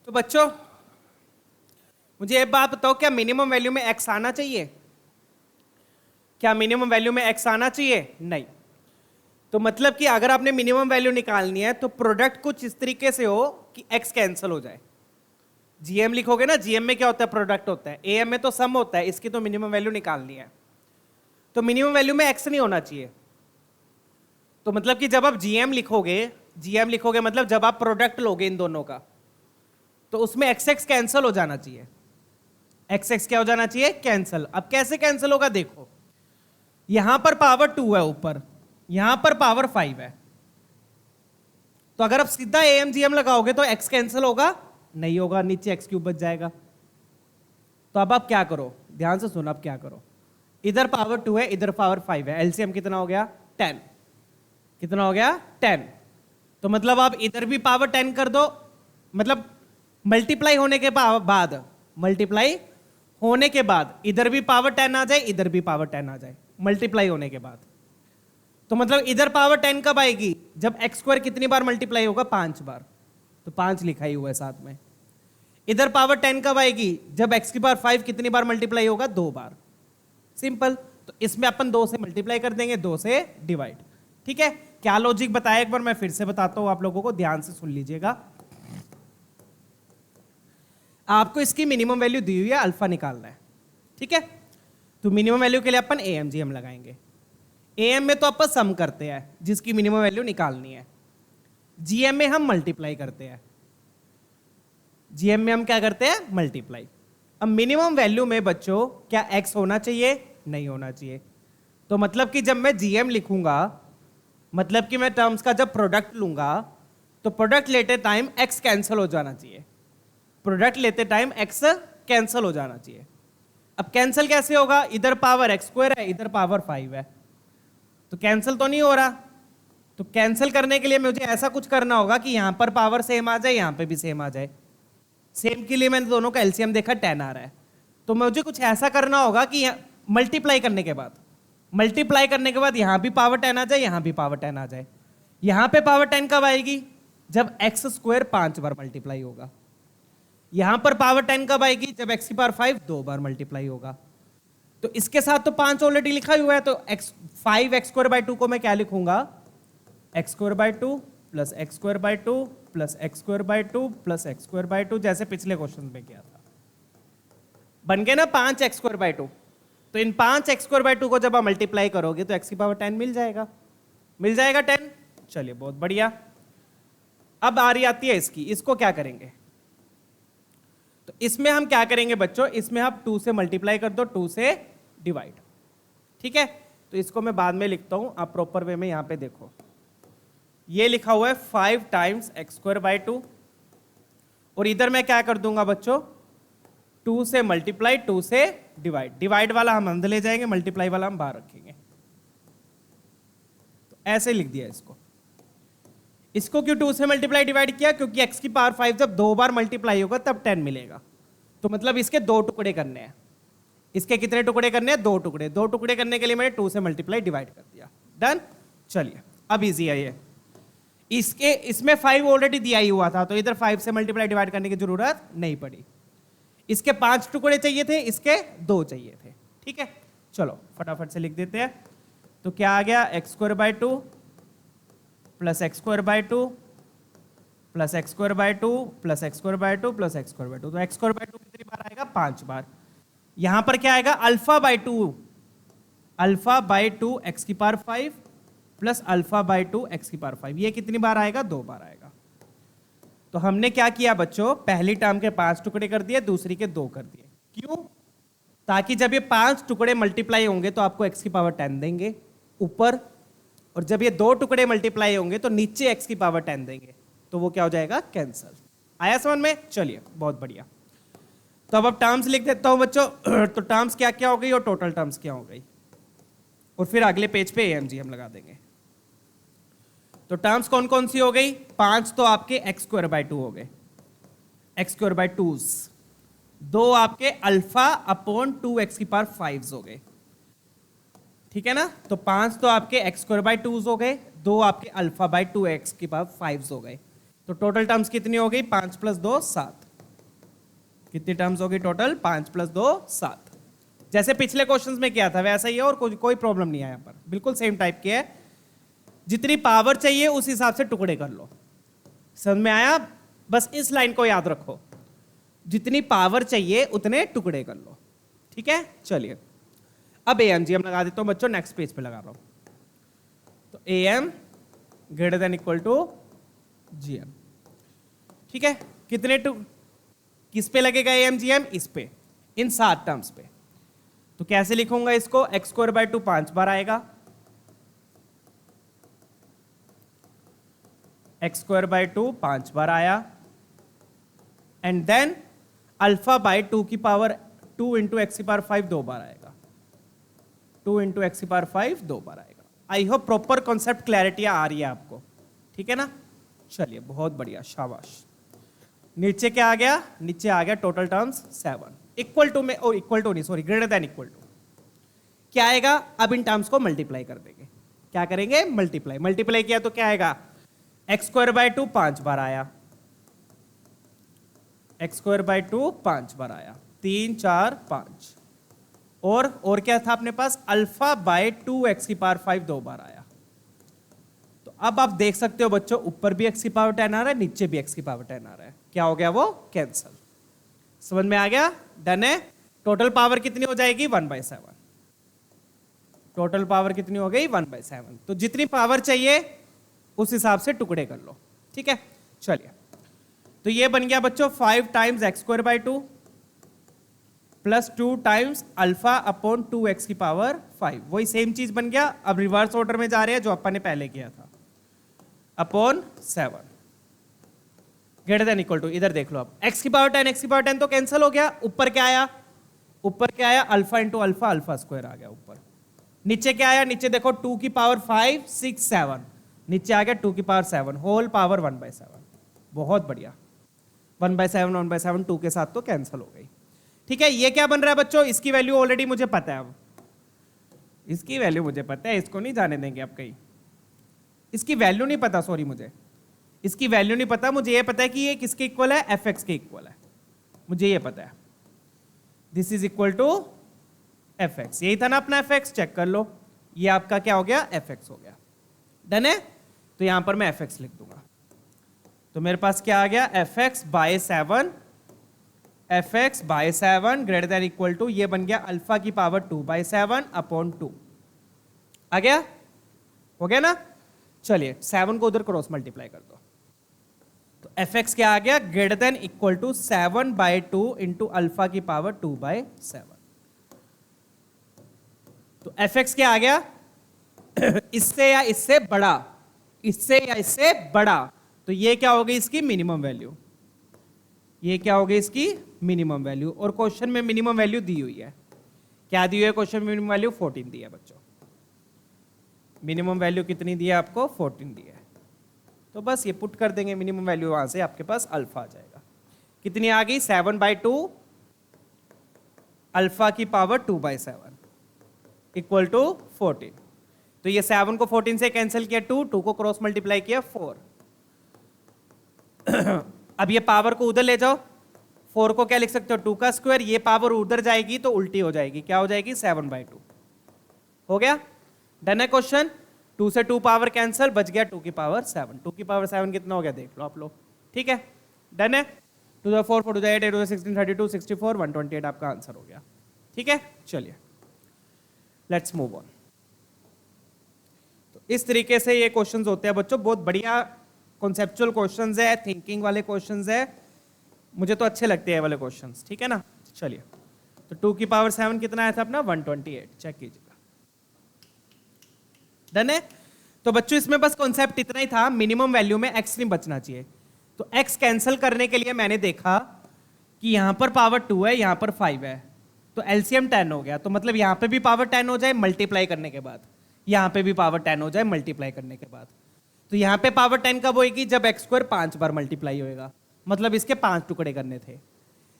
तो बच्चों मुझे एक बात बताओ, क्या मिनिमम वैल्यू में एक्स आना चाहिए, क्या मिनिमम वैल्यू में एक्स आना चाहिए, नहीं। तो मतलब कि अगर आपने मिनिमम वैल्यू निकालनी है तो प्रोडक्ट कुछ इस तरीके से हो कि एक्स कैंसिल हो जाए। जीएम लिखोगे ना, जीएम में क्या होता है, प्रोडक्ट होता है, एएम में तो सम होता है, इसकी तो मिनिमम वैल्यू निकालनी है। तो मिनिमम वैल्यू में एक्स नहीं होना चाहिए। तो मतलब कि जब आप जीएम लिखोगे मतलब जब आप प्रोडक्ट लोगे इन दोनों का, तो उसमें एक्स एक्स कैंसिल हो जाना चाहिए। एक्स एक्स क्या हो जाना चाहिए, कैंसिल। अब कैसे कैंसिल होगा, देखो यहां पर पावर 2 है ऊपर, यहां पर पावर 5 है, तो अगर आप सीधा AMGM लगाओगे तो एक्स कैंसिल होगा, नहीं होगा, नीचे एक्स क्यूब बच जाएगा। तो अब आप क्या करो, ध्यान से सुनो, अब क्या करो, इधर पावर 2 है, इधर पावर 5 है, एलसीएम कितना हो गया 10, कितना हो गया 10। तो मतलब आप इधर भी पावर 10 कर दो, मतलब मल्टीप्लाई होने के बाद मल्टीप्लाई होने के बाद इधर भी पावर 10 आ जाए, इधर भी पावर 10 आ जाए, मल्टीप्लाई होने के बाद। तो मतलब इधर पावर 10 कब आएगी? जब एक्स स्क्वायर कितनी बार मल्टीप्लाई होगा? 5 बार। तो 5 लिखा ही हुआ है साथ में। इधर पावर 10 कब आएगी? जब एक्स की पावर 5 कितनी बार मल्टीप्लाई होगा? 2 बार। सिंपल। तो इसमें अपन 2 से मल्टीप्लाई कर देंगे, 2 से डिवाइड। ठीक है, क्या लॉजिक बताया एक बार मैं फिर से बताता हूं आप लोगों को, ध्यान से सुन लीजिएगा। आपको इसकी मिनिमम वैल्यू दी हुई है, अल्फा निकालना है। ठीक है, तो मिनिमम वैल्यू के लिए अपन AMGM लगाएंगे। AM में तो अपन सम करते हैं जिसकी मिनिमम वैल्यू निकालनी है, GM में हम मल्टीप्लाई करते हैं। GM में हम क्या करते हैं? मल्टीप्लाई। अब मिनिमम वैल्यू में बच्चों क्या x होना चाहिए? नहीं होना चाहिए। तो मतलब कि जब मैं GM लिखूंगा, मतलब कि मैं टर्म्स का जब प्रोडक्ट लूंगा, तो प्रोडक्ट लेते टाइम x कैंसिल हो जाना चाहिए। प्रोडक्ट लेते टाइम x कैंसिल हो जाना चाहिए। अब कैंसिल कैसे होगा? इधर पावर x स्क्वायर है, इधर पावर 5 है, तो कैंसिल तो नहीं हो रहा। तो कैंसिल करने के लिए मुझे ऐसा कुछ करना होगा कि यहां पर पावर सेम आ जाए, यहां पे भी सेम आ जाए। सेम के लिए मैंने दोनों का एलसीएम देखा, 10 आ रहा है। तो मुझे कुछ ऐसा करना होगा कि मल्टीप्लाई करने के बाद यहां भी पावर 10 आ जाए, यहां भी पावर 10 आ जाए। यहां पे पावर 10 कब आएगी? जब एक्स स्क्वायर 5 बार मल्टीप्लाई होगा। यहां पर पावर 10 कब आएगी? जब एक्स की पावर 5 2 बार मल्टीप्लाई होगा। तो इसके साथ तो 5 ऑलरेडी लिखा हुआ है, तो फाइव एक्स स्क्वायर बाय 2 को मैं क्या लिखूंगा? X square by 2 plus x square by 2 plus x square by 2 plus x square by 2, जैसे पिछले क्वेश्चन में किया था। बन गए ना 5 एक्स स्क्वायर बाय 2। तो इन 5 एक्स स्क्वायर बाय 2 को जब आप मल्टीप्लाई करोगे तो एक्स की पावर 10 मिल जाएगा। 10। चलिए, बहुत बढ़िया। अब आती है इसकी, इसको क्या करेंगे? तो इसमें हम क्या करेंगे बच्चों? इसमें आप 2 से मल्टीप्लाई कर दो, 2 से डिवाइड। ठीक है, तो इसको मैं बाद में लिखता हूं, आप प्रॉपर वे में यहां पे देखो। ये लिखा हुआ है 5 टाइम्स एक्स स्क्वायर बाय 2, और इधर मैं क्या कर दूंगा बच्चों? 2 से मल्टीप्लाई, 2 से डिवाइड। डिवाइड वाला हम अंदर ले जाएंगे, मल्टीप्लाई वाला हम बाहर रखेंगे। तो ऐसे लिख दिया इसको। इसको क्यों 2 से मल्टीप्लाई डिवाइड किया? क्योंकि x की पावर 5 जब 2 बार मल्टीप्लाई होगा तब 10 मिलेगा। तो मतलब इसके 2 टुकड़े करने हैं। इसके कितने टुकड़े करने हैं? 2 टुकड़े। 2 टुकड़े करने के लिए मैंने 2 से मल्टीप्लाई डिवाइड कर दिया। डन। चलिए, अब इजी है ये। इसमें 5 ऑलरेडी दिया ही हुआ था, तो इधर 5 से मल्टीप्लाई डिवाइड करने की जरूरत नहीं पड़ी। इसके 5 टुकड़े चाहिए थे, इसके 2 चाहिए थे। ठीक है, चलो फटाफट से लिख देते हैं। तो क्या आ गया? X square by 2 plus x square by 2 plus x square by 2 plus x square by 2 plus x square by 2। तो एक्स स्क्वायर बाय 2 कितनी बार आएगा? 5 बार। यहां पर क्या आएगा? Alpha by 2, alpha by 2 x की power 5 plus alpha by 2 x की power 5। ये कितनी बार आएगा? 2 बार आएगा। तो हमने क्या किया बच्चों? पहली टर्म के 5 टुकड़े कर दिए, दूसरी के 2 कर दिए। क्यों? ताकि जब ये 5 टुकड़े मल्टीप्लाई होंगे तो आपको एक्स की पावर 10 देंगे ऊपर, और जब ये 2 टुकड़े मल्टीप्लाई होंगे तो नीचे एक्स की पावर 10 देंगे। तो वो क्या हो जाएगा? कैंसल। आया समझ में? चलिए, बहुत बढ़िया। तो अब टर्म्स लिख देता हूं बच्चों। तो टर्म्स क्या क्या हो गई और टोटल टर्म्स क्या हो गई, और फिर अगले पेज पे AMGM लगा देंगे। तो टर्म्स कौन कौन सी हो गई? 5 तो आपके एक्स स्क्वायर बाय 2 हो गए, एक्स स्क्वायर बाय 2s। 2 आपके अल्फा अपॉन 2 एक्स की पावर 5 हो गए। ठीक है ना? तो 5 तो आपके एक्स स्क्वायर बाय 2s हो गए, 2 आपके अल्फा बाय 2 एक्स की पावर 5 हो गए। तो टोटल टर्म्स कितनी हो गई? 5 प्लस 2 7। कितनी टर्म्स हो गई टोटल? 5 प्लस 2 7। जैसे पिछले क्वेश्चंस में किया था वैसा ही है, और कोई प्रॉब्लम नहीं है यहाँ पर, बिल्कुल सेम टाइप की है। जितनी पावर चाहिए उस हिसाब से टुकड़े कर लो। समझ में आया? बस इस लाइन को याद रखो, जितनी पावर चाहिए उतने टुकड़े कर लो। ठीक है, चलिए अब AMGM लगा देता हूं बच्चों, नेक्स्ट पेज पे लगा रहा हूं। तो AM greater than equal to GM। ठीक है, कितने किस पे लगेगा AMGM? इस पे, इन 7 टर्म्स पे। तो कैसे लिखूंगा इसको? एक्स स्क्वायर बाय 2 5 बार आएगा, एक्स स्क्वायर बाय 2 5 बार आया, एंड देन अल्फा बाय 2 की पावर 2 इंटू एक्स की पावर 5 2 बार आएगा, 2 इंटू एक्स की पावर 5 2 बार आएगा। I hope proper concept clarity आ रही है आपको। ठीक है ना? चलिए, बहुत बढ़िया, शाबाश। नीचे क्या आ गया, नीचे आ गया टोटल टर्म्स 7 इक्वल टू में, ओ इक्वल टू नहीं sorry, greater than equal to क्या आएगा, अब इन टर्म्स को मल्टीप्लाई कर देंगे। क्या करेंगे, मल्टीप्लाई। मल्टीप्लाई किया तो क्या आएगा, एक्स स्क्वायर बाय 2 5 बार आया, एक्स स्क्वायर बाय 2 5 बार आया, 3 4 5, और क्या था अपने पास, अल्फा बाय 2 एक्स की पावर 5 2 बार आया। तो अब आप देख सकते हो बच्चों, ऊपर भी एक्स की पावर 10 आ रहा है, नीचे भी एक्स की पावर 10 आ रहा है, क्या हो गया, वो कैंसल। समझ में आ गया, डन है। टोटल पावर कितनी हो जाएगी, 1/7। टोटल पावर कितनी हो गई, 1/7। तो जितनी पावर चाहिए उस हिसाब से टुकड़े कर लो, ठीक है। चलिए, तो ये बन गया बच्चों 5 times x square by 2 plus 2 times alpha upon 2 x की पावर 5। वही सेम चीज बन गया, अब रिवर्स ऑर्डर में जा रहे हैं जो अपन ने पहले किया था, upon 7 greater than equal to, इधर देख लो अब एक्स की पावर 10 एक्स की पावर 10 तो कैंसिल हो गया, ऊपर क्या आया, ऊपर क्या आया, alpha into alpha, alpha square आ गया ऊपर। नीचे क्या आया, नीचे देखो 2 की पावर 5 6 7, नीचे आ गया 2 की पावर 7 होल पावर 1/7। बहुत बढ़िया, 1/7 1/7 2 के साथ तो कैंसिल हो गई, ठीक है। ये क्या बन रहा है बच्चों, इसकी वैल्यू ऑलरेडी मुझे पता है, अब इसकी वैल्यू मुझे पता है, इसको नहीं जाने देंगे अब कहीं। इसकी वैल्यू नहीं पता, सॉरी मुझे इसकी वैल्यू नहीं पता, मुझे ये पता है कि ये किसके इक्वल है, एफ एक्स के इक्वल है, मुझे ये पता है। This is equal to f x, यही था ना अपना एफ एक्स, चेक कर लो, ये आपका क्या हो गया, एफ एक्स हो गया। डन है, तो यहां पर मैं एफ एक्स लिख दूंगा, तो मेरे पास क्या आ गया, f x by 7, f x by 7 greater than equal to, ये बन गया अल्फा की पावर 2/7 अपॉन 2। आ गया, हो गया ना। चलिए 7 को उधर क्रॉस मल्टीप्लाई कर दो, तो एफ एक्स क्या आ गया, greater than equal to 7/2 into alpha की पावर 2/7। तो एफ एक्स क्या आ गया, इससे या इससे बड़ा, इससे या इससे बड़ा, तो ये क्या हो गई इसकी मिनिमम वैल्यू, ये क्या हो गई इसकी मिनिमम वैल्यू। और क्वेश्चन में मिनिमम वैल्यू दी हुई है, क्या दी हुई है क्वेश्चन में, मिनिमम वैल्यू 14 दी है बच्चों। मिनिमम वैल्यू कितनी दी है आपको, 14 दी है। तो बस ये पुट कर देंगे मिनिमम वैल्यू, वहां से आपके पास अल्फा आ जाएगा। कितनी आ गई, 7/2 अल्फा की पावर 2/7 इक्वल टू 14। तो ये 7 को 14 से कैंसिल किया, 2 को क्रॉस मल्टीप्लाई किया 4। अब ये पावर को उधर ले जाओ, 4 को क्या लिख सकते हो, 2 का स्क्वायर, ये पावर उधर जाएगी तो उल्टी हो जाएगी, क्या हो जाएगी, 7/2। हो गया, डन है क्वेश्चन। 2 से 2 पावर कैंसिल, बच गया 2 की पावर 7। 2 की पावर 7 कितना हो गया, देख लो आप लोग, ठीक है। डन है, 2 4 4 2 8 8 2 16 32 64 128 आपका आंसर हो गया, ठीक है। चलिए लेट्स मूव ऑन। तो इस तरीके से ये क्वेश्चंस होते हैं बच्चों, बहुत बढ़िया कॉन्सेप्चुअल क्वेश्चंस है, थिंकिंग वाले क्वेश्चंस है, मुझे तो अच्छे लगते हैं वाले क्वेश्चंस, ठीक है ना। चलिए, तो 2 की पावर 7 कितना आया था अपना, 128, चेक कीजिएगा। डन है। तो बच्चों इसमें बस कॉन्सेप्ट इतना ही था, मिनिमम वैल्यू में एक्स नहीं बचना चाहिए। तो एक्स कैंसिल करने के लिए मैंने देखा कि यहां पर पावर 2 है, यहां पर 5 है, तो एलसीएम 10 हो गया। तो मतलब यहां पे भी पावर 10 हो जाए मल्टीप्लाई करने के बाद, यहां पे भी पावर 10 हो जाए मल्टीप्लाई करने के बाद। तो यहां पे पावर 10 कब होगी, जब एक्स स्क्वायर 5 बार मल्टीप्लाई होएगा, मतलब इसके 5 टुकड़े करने थे।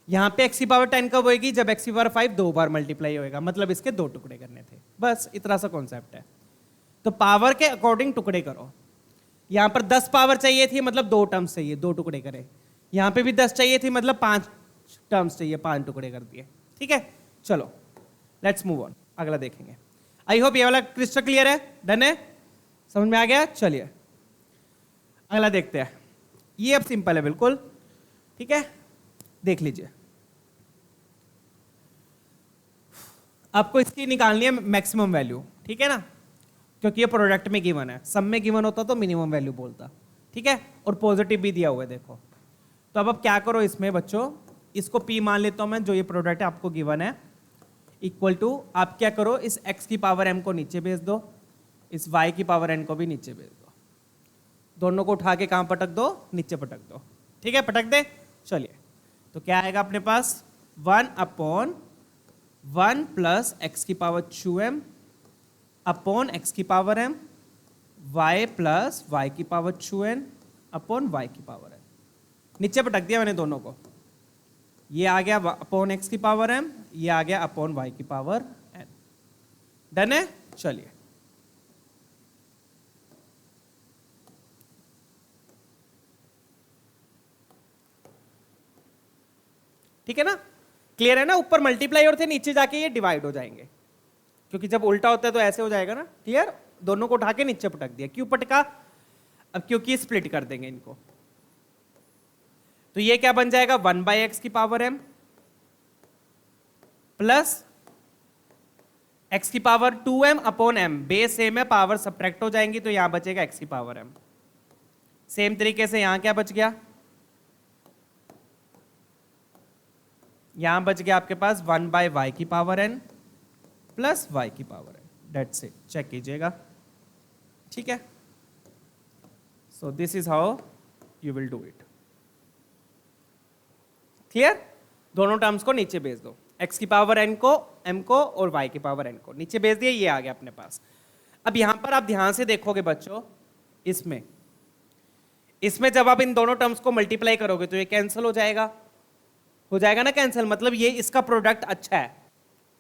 यहां पे एक्स की पावर 10 कब होगी, जब एक्स की पावर 5 2 बार मल्टीप्लाई होएगा, मतलब इसके 2 टुकड़े करने थे। बस इतना सा कॉन्सेप्ट है। तो पावर के अकॉर्डिंग टुकड़े करो। यहां पर 10 पावर चाहिए थी, मतलब 2 टर्म्स चाहिए, 2 टुकड़े करे। यहां पे भी 10 चाहिए थी, मतलब 5 टर्म्स चाहिए, 5 टुकड़े कर दिए, ठीक है। चलो लेट्स मूव ऑन, अगला देखेंगे। आई होप ये वाला क्रिस्टल क्लियर है, डन है, समझ में आ गया। चलिए अगला देखते हैं। ये अब सिंपल है बिल्कुल, ठीक है, देख लीजिए। आपको इसकी निकालनी है मैक्सिमम वैल्यू, ठीक है ना, क्योंकि ये प्रोडक्ट में गिवन है, सब में गिवन होता तो मिनिमम वैल्यू बोलता, ठीक है, और पॉजिटिव भी दिया हुआ है देखो। तो अब क्या करो इसमें बच्चों, इसको P मान लेता हूं मैं, जो ये प्रोडक्ट है आपको गिवन है, इक्वल टू, आप क्या करो, इस x की पावर m को नीचे भेज दो, इस y की पावर n को भी नीचे भेज दो, दोनों को उठा के कहां पटक दो, नीचे पटक दो, ठीक है, पटक दे। चलिए तो क्या आएगा अपने पास, 1/1 प्लस x की पावर 2m अपॉन x की power m, y plus y की पावर 2n अपॉन y की पावर n। नीचे पटक दिया मैंने दोनों को, ये आ गया अपॉन x की पावर m, ये आ गया अपॉन y की पावर n। डन है? चलिए ठीक है ना, क्लियर है ना। ऊपर मल्टीप्लाई और थे, नीचे जाके ये डिवाइड हो जाएंगे, क्योंकि जब उल्टा होता है तो ऐसे हो जाएगा ना। क्लियर? दोनों को उठा के नीचे पटक दिया। क्यों पटका? अब क्योंकि स्प्लिट कर देंगे इनको, तो ये क्या बन जाएगा 1/x की पावर m प्लस x की power 2m upon m। Base same है, पावर सब्ट्रैक्ट हो जाएंगी, तो यहां बचेगा x की पावर m। सेम तरीके से यहां क्या बच गया, यहां बच गया आपके पास 1/y की पावर n प्लस y की power n। That's it, check कीजिएगा। ठीक है, so this is how you will do it. Clear? दोनों टर्म्स को नीचे भेज दो, x की पावर n को, m को, और y की पावर n को नीचे भेज दिया, ये आ गया अपने पास। अब यहां पर आप ध्यान से देखोगे बच्चों, इसमें जब आप इन दोनों टर्म्स को मल्टीप्लाई करोगे तो ये कैंसिल हो जाएगा ना कैंसिल, मतलब ये इसका प्रोडक्ट अच्छा है।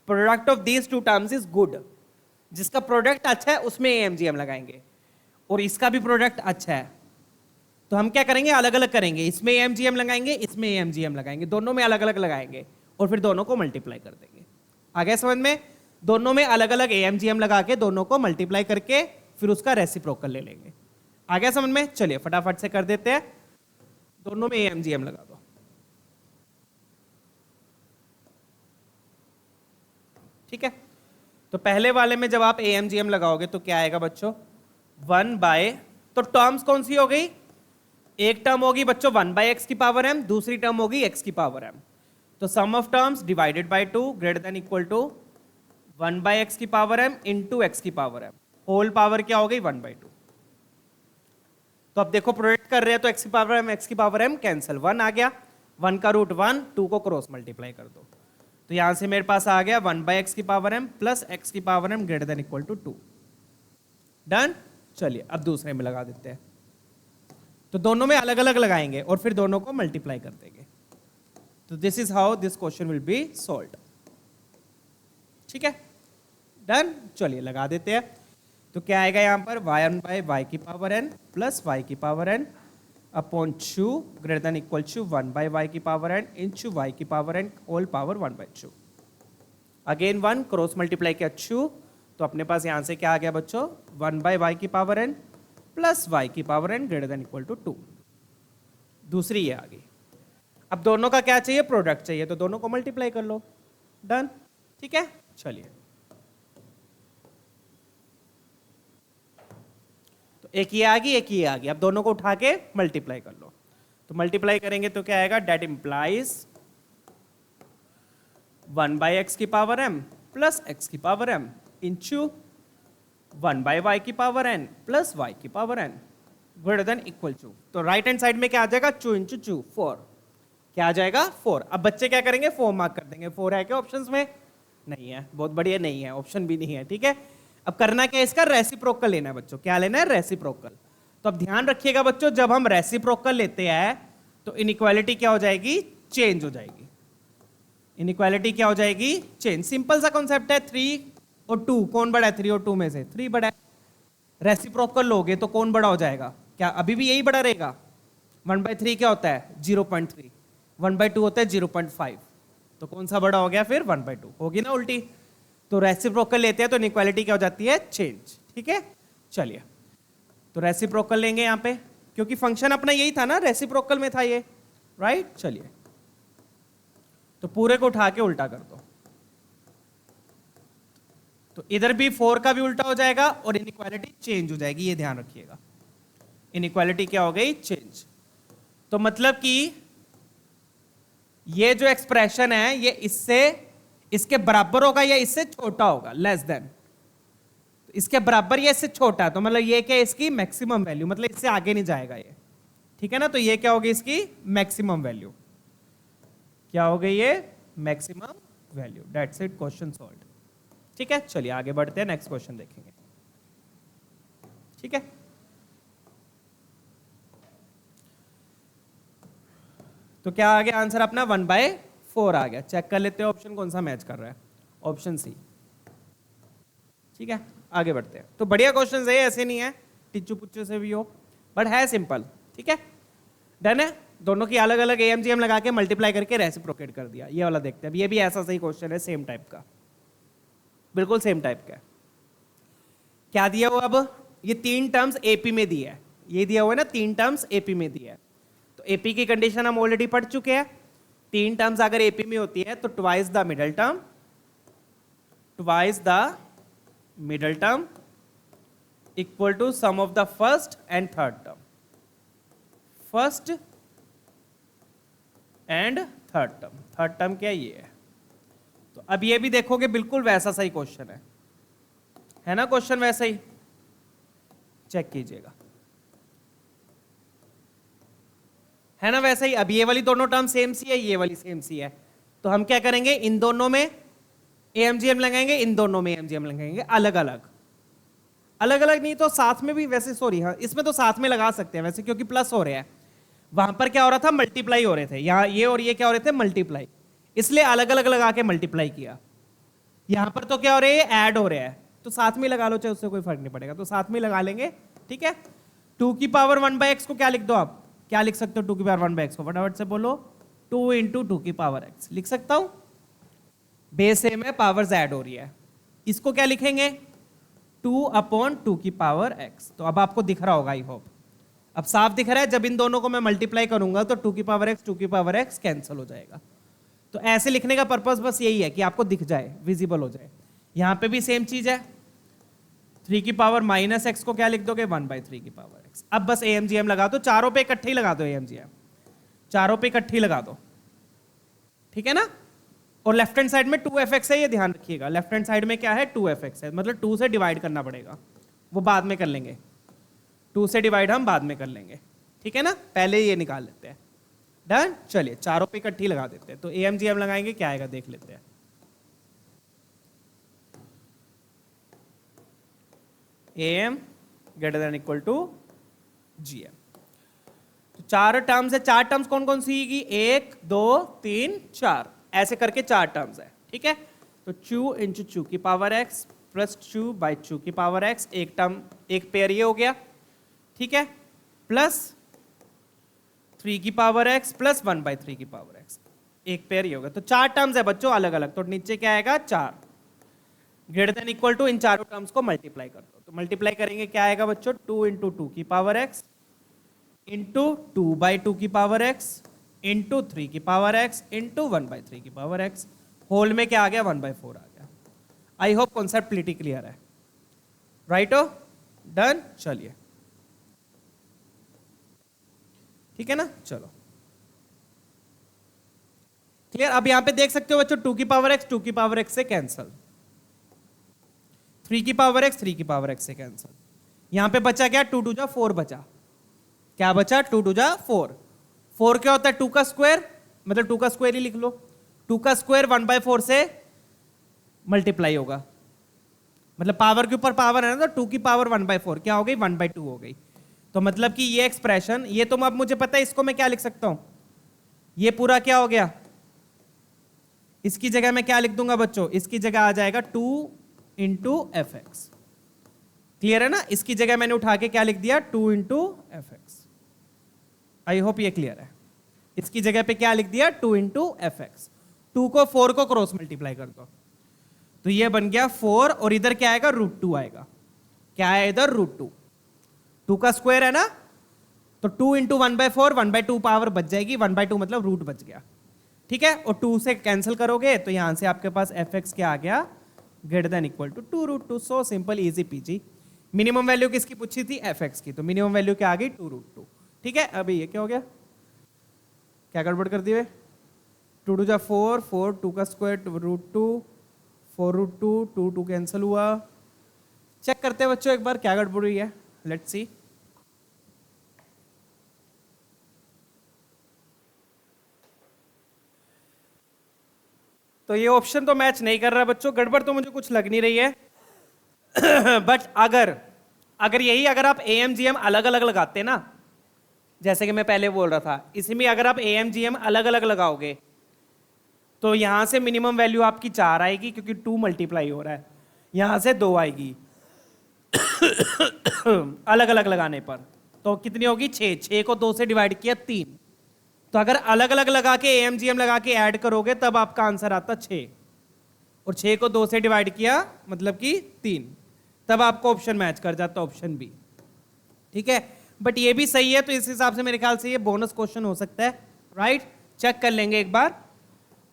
Product of these two terms is good. जिसका प्रोडक्ट अच्छा है उसमें AMGM लगाएंगे, और इसका भी प्रोडक्ट अच्छा है, तो हम क्या करेंगे, अलग अलग करेंगे। इसमें AMGM लगाएंगे, इसमें AMGM लगाएंगे, दोनों में अलग अलग लगाएंगे, और फिर दोनों को मल्टीप्लाई कर देंगे। आ गया समझ में? दोनों में अलग अलग AMGM लगा के दोनों को मल्टीप्लाई करके फिर उसका रेसिप्रोकल ले लेंगे। आ गया समझ में? चलिए फटाफट से कर देते हैं, दोनों में AMGM लगा दो। ठीक है, तो पहले वाले में जब आप AMGM लगाओगे तो क्या आएगा बच्चों, 1/, तो टर्म्स कौन सी हो गई, एक टर्म होगी बच्चों 1/x की पावर m, दूसरी टर्म होगी x की पावर m। तो sum of terms divided by 2 greater than equal to 1/x की पावर m इंटू x की पावर m, होल पावर क्या हो गई 1/2। तो अब देखो प्रोडक्ट कर रहे हैं तो x की पावर m, x की पावर m कैंसिल, 1 आ गया, 1 का रूट 1, 2 को क्रॉस मल्टीप्लाई कर दो, तो यहां से मेरे पास आ गया 1/x की पावर m प्लस x की power m greater than equal to 2। Done? चलिए अब दूसरे में लगा देते हैं, तो दोनों में अलग अलग लगाएंगे और फिर दोनों को मल्टीप्लाई कर देंगे। तो this is how this question will be solved. ठीक है, डन? चलिए लगा देते हैं, तो क्या आएगा यहां पर 1/y की पावर n प्लस y की power n upon 2 greater than equal to 1/y की पावर n इंटू y की power n whole power 1/2। Again 1 cross multiply किया 2, तो अपने पास यहां से क्या आ गया बच्चों 1/y की पावर n प्लस y की power n greater than equal to 2। दूसरी ये आ गई। अब दोनों का क्या चाहिए, प्रोडक्ट चाहिए, तो दोनों को मल्टीप्लाई कर लो। डन? ठीक है, चलिए तो एक ये आ गई, एक ये आ गई, अब दोनों को उठा के मल्टीप्लाई कर लो। तो मल्टीप्लाई करेंगे तो क्या आएगा, डेट इंप्लाइज 1/x की पावर m प्लस x की पावर m इंटू 1/y की पावर n प्लस y की power n greater than equal to, तो राइट हैंड साइड में क्या आ जाएगा 2 इंटू 2 4, क्या आ जाएगा 4। अब बच्चे क्या करेंगे, 4 मार्क कर देंगे। 4 है क्या ऑप्शंस में? नहीं है, बहुत बढ़िया, नहीं है, ऑप्शन भी नहीं है। ठीक है, अब करना क्या है, इसका रेसिप्रोकल लेना है बच्चों। क्या लेना है, रेसिप्रोकल। तो अब ध्यान रखिएगा बच्चों, जब हम रेसिप्रोकल लेते हैं तो इनइक्वालिटी क्या हो जाएगी, चेंज हो जाएगी। इनइक्वालिटी क्या हो जाएगी, चेंज। सिंपल सा कॉन्सेप्ट है, 3 और 2 कौन बड़ा है, 3 और 2 में से 3 बड़ा है। रेसिप्रोकल लोगे तो कौन बड़ा हो जाएगा, क्या अभी भी यही बड़ा रहेगा? 1/3 क्या होता है 0.3, 1/2 होता है 0.5, तो कौन सा बड़ा हो गया फिर 1/2, होगी ना उल्टी। तो रेसिप्रोकल लेते हैं तो इनइक्वालिटी क्या हो जाती है, चेंज। ठीक है, चलिए तो रेसिप्रोकल लेंगे यहाँ पे, क्योंकि फंक्शन अपना यही था ना, रेसिप्रोकल में था ये, राइट। चलिए तो पूरे को उठा के उल्टा कर दो, तो इधर भी 4 का भी उल्टा हो जाएगा और इनइक्वालिटी चेंज हो जाएगी, ये ध्यान रखिएगा। इनइक्वालिटी क्या हो गई, चेंज। तो मतलब कि ये जो एक्सप्रेशन है ये इससे, इसके बराबर होगा या इससे छोटा होगा, लेस देन। इसके बराबर या इससे छोटा, तो मतलब ये क्या, इसकी मैक्सिमम वैल्यू, मतलब इससे आगे नहीं जाएगा ये। ठीक है ना, तो ये क्या होगी, इसकी मैक्सिमम वैल्यू। क्या हो गई ये, maximum value. That's it, question solved. ठीक है, चलिए आगे बढ़ते हैं, नेक्स्ट क्वेश्चन देखेंगे। ठीक है, तो क्या आ गया आंसर अपना 1/4 आ गया। चेक कर लेते हैं ऑप्शन कौन सा मैच कर रहा है, ऑप्शन सी। ठीक है, आगे बढ़ते हैं। तो बढ़िया क्वेश्चन है, ऐसे नहीं है टिच्चू पुच्चू से भी हो, बट है सिंपल। ठीक है, डन है। दोनों की अलग अलग AMGM लगा के मल्टीप्लाई करके रेसिप्रोकेट कर दिया। ये वाला देखते हैं, अब ये भी ऐसा सही क्वेश्चन है, सेम टाइप का, बिल्कुल सेम टाइप का। क्या दिया हुआ, अब ये 3 टर्म्स AP में दी है, ये दिया हुआ है ना 3 टर्म्स AP में दी है। तो AP की कंडीशन हम ऑलरेडी पढ़ चुके हैं। 3 टर्म्स अगर AP में होती है तो twice the middle term, twice the middle term equal to sum of the first and third term, first and third term. Third term क्या ये है। तो अब ये भी देखोगे बिल्कुल वैसा सही क्वेश्चन है ना, क्वेश्चन वैसा ही, चेक कीजिएगा, है ना वैसा ही। अब ये वाली दोनों टर्म सेम सी है, ये वाली सेम सी है, तो हम क्या करेंगे, इन दोनों में AMGM लगाएंगे, इन दोनों में AMGM लगाएंगे, अलग अलग, अलग अलग नहीं तो साथ में भी, वैसे सॉरी हाँ इसमें तो साथ में लगा सकते हैं वैसे, क्योंकि प्लस हो रहा है, वहां पर क्या हो रहा था, मल्टीप्लाई हो रहे थे, यहाँ ये और ये क्या हो रहे थे, मल्टीप्लाई, इसलिए अलग अलग लगा के मल्टीप्लाई किया। यहां पर तो क्या हो रहा है, ऐड हो रहा है, तो साथ में लगा लो, चाहे उससे कोई फर्क नहीं पड़ेगा, तो साथ में लगा लेंगे। ठीक है, 2 की पावर 1/x को क्या लिख दो आप, क्या लिख सकते हो 2 की पावर 1/x को, फटाफट से बोलो, 2 × 2 की पावर x लिख सकता हूं, बेस सेम है, पावर्स ऐड हो रही है। इसको क्या लिखेंगे, 2/2 की पावर x। तो अब आपको दिख रहा होगा, आई होप अब साफ दिख रहा है, जब इन दोनों को मैं मल्टीप्लाई करूंगा तो 2 की पावर x 2 की पावर x कैंसिल हो जाएगा। तो ऐसे लिखने का पर्पस बस यही है कि आपको दिख जाए, विजिबल हो जाए। यहां पे भी सेम चीज है, 3 की पावर -x को क्या लिख दोगे, 1/3 की पावर x। अब बस AMGM लगा दो, चारों पे इकट्ठे ही लगा दो AMGM, चारों पे इकट्ठे ही लगा दो, ठीक है ना। और लेफ्ट हैंड साइड में 2fx है, ये ध्यान रखिएगा, लेफ्ट हैंड साइड में क्या है, 2fx है, मतलब 2 से डिवाइड करना पड़ेगा, वो बाद में कर लेंगे, 2 से डिवाइड हम बाद में कर लेंगे, ठीक है ना, पहले ये निकाल लेते हैं। डन, चलिए चारों पे इकट्ठी लगा देते हैं। तो AMGM लगाएंगे, क्या आएगा देख लेते हैं। AM > GM। तो 4 टर्म्स है, 4 टर्म्स कौन कौन सी होगी, 1 2 3 4, ऐसे करके 4 टर्म्स है। ठीक है, तो 2 × 2 की पावर x प्लस 2/2 की पावर x, एक टर्म एक पेयर ये हो गया, ठीक है, प्लस 3 की पावर x प्लस 1/3 की पावर x, एक पेयर ये होगा। तो 4 टर्म्स है बच्चों अलग अलग, तो नीचे क्या आएगा, 4 > इन चारों टर्म्स को मल्टीप्लाई कर दो। तो मल्टीप्लाई करेंगे क्या आएगा बच्चों, 2 × 2 की पावर x इंटू 2/2 की पावर x इंटू 3 की पावर x इंटू 1/3 की पावर x, होल में क्या आ गया, 1/4 आ गया। आई होप कॉन्सेप्ट प्रीटी क्लियर है, राइट हो, डन। चलिए ठीक है ना, चलो क्लियर। अब यहां पे देख सकते हो बच्चों, 2 की पावर x 2 की पावर x से कैंसल, 3 की पावर x 3 की पावर x से कैंसल, यहां पे बचा क्या, 2 × 2 = 4 बचा, क्या बचा, 2 × 2 = 4। 4 क्या होता है, 2 का स्क्वायर, मतलब 2 का स्क्वायर ही लिख लो, 2 का स्क्वायर 1/4 से मल्टीप्लाई होगा, मतलब पावर के ऊपर पावर है ना, तो 2 की पावर 1/4 क्या हो गई, 1/2 हो गई। तो मतलब कि ये एक्सप्रेशन, ये तो अब मुझे पता है, इसको मैं क्या लिख सकता हूं, ये पूरा क्या हो गया, इसकी जगह मैं क्या लिख दूंगा बच्चों, इसकी जगह आ जाएगा 2 × fx, क्लियर है ना। इसकी जगह मैंने उठा के क्या लिख दिया, 2 × fx। आई होप ये क्लियर है। इसकी जगह पे क्या लिख दिया, 2 × fx। 2 को 4 को क्रॉस मल्टीप्लाई कर दो, तो ये बन गया 4, और इधर क्या आएगा, √2 आएगा, क्या है इधर, √2, 2 का स्क्वायर है ना, तो 2 × 1/4, 1/2 पावर बच जाएगी, 1/2 मतलब रूट बच गया, ठीक है। और 2 से कैंसिल करोगे तो यहां से आपके पास fx क्या आ गया, > 2 √2। So simple, easy PG. Minimum value किसकी पूछी थी, fx की, तो मिनिमम वैल्यू क्या आ गई, 2 √2, ठीक है। अभी ये क्या हो गया, क्या गड़बड़ कर दी, 2 × 2 = 4, 4 2 का स्क्वायर √2, 4 √2, 2 2 कैंसिल हुआ। चेक करते हैं बच्चों एक बार क्या गड़बड़ हुई है, लेट्स सी। तो ये ऑप्शन तो मैच नहीं कर रहा बच्चों, गड़बड़ तो मुझे कुछ लग नहीं रही है बट अगर यही अगर आप AMGM अलग अलग लगाते ना, जैसे कि मैं पहले बोल रहा था, इसी में अगर आप AMGM अलग अलग लगाओगे तो यहां से मिनिमम वैल्यू आपकी 4 आएगी क्योंकि 2 मल्टीप्लाई हो रहा है, यहां से 2 आएगी अलग अलग लगाने पर। तो कितनी होगी? 6। 6 को 2 से डिवाइड किया 3। तो अगर अलग अलग लगा के AMGM लगा के ऐड करोगे तब आपका आंसर आता 6, और 6 को 2 से डिवाइड किया मतलब कि 3, तब आपको ऑप्शन मैच कर जाता, ऑप्शन बी। ठीक है, बट ये भी सही है, तो इस हिसाब से मेरे ख्याल से ये बोनस क्वेश्चन हो सकता है, राइट? चेक कर लेंगे एक बार।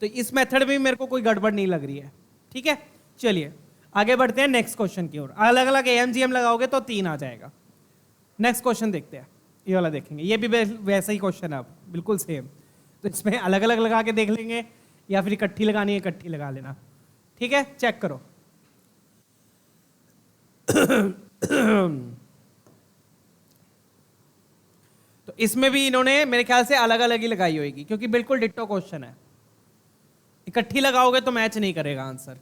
तो इस मेथड में मेरे को कोई गड़बड़ नहीं लग रही है। ठीक है, चलिए आगे बढ़ते हैं नेक्स्ट क्वेश्चन की ओर। अलग अलग AMGM लगाओगे तो 3 आ जाएगा। नेक्स्ट क्वेश्चन देखते हैं, ये वाला देखेंगे, ये भी वैसा ही क्वेश्चन है, अब बिल्कुल सेम। तो इसमें अलग अलग लगा के देख लेंगे या फिर इकट्ठी लगानी है, इकट्ठी लगा लेना। ठीक है, चेक करो। तो इसमें भी इन्होंने मेरे ख्याल से अलग अलग ही लगाई होगी क्योंकि बिल्कुल डिट्टो क्वेश्चन है। इकट्ठी लगाओगे तो मैच नहीं करेगा आंसर।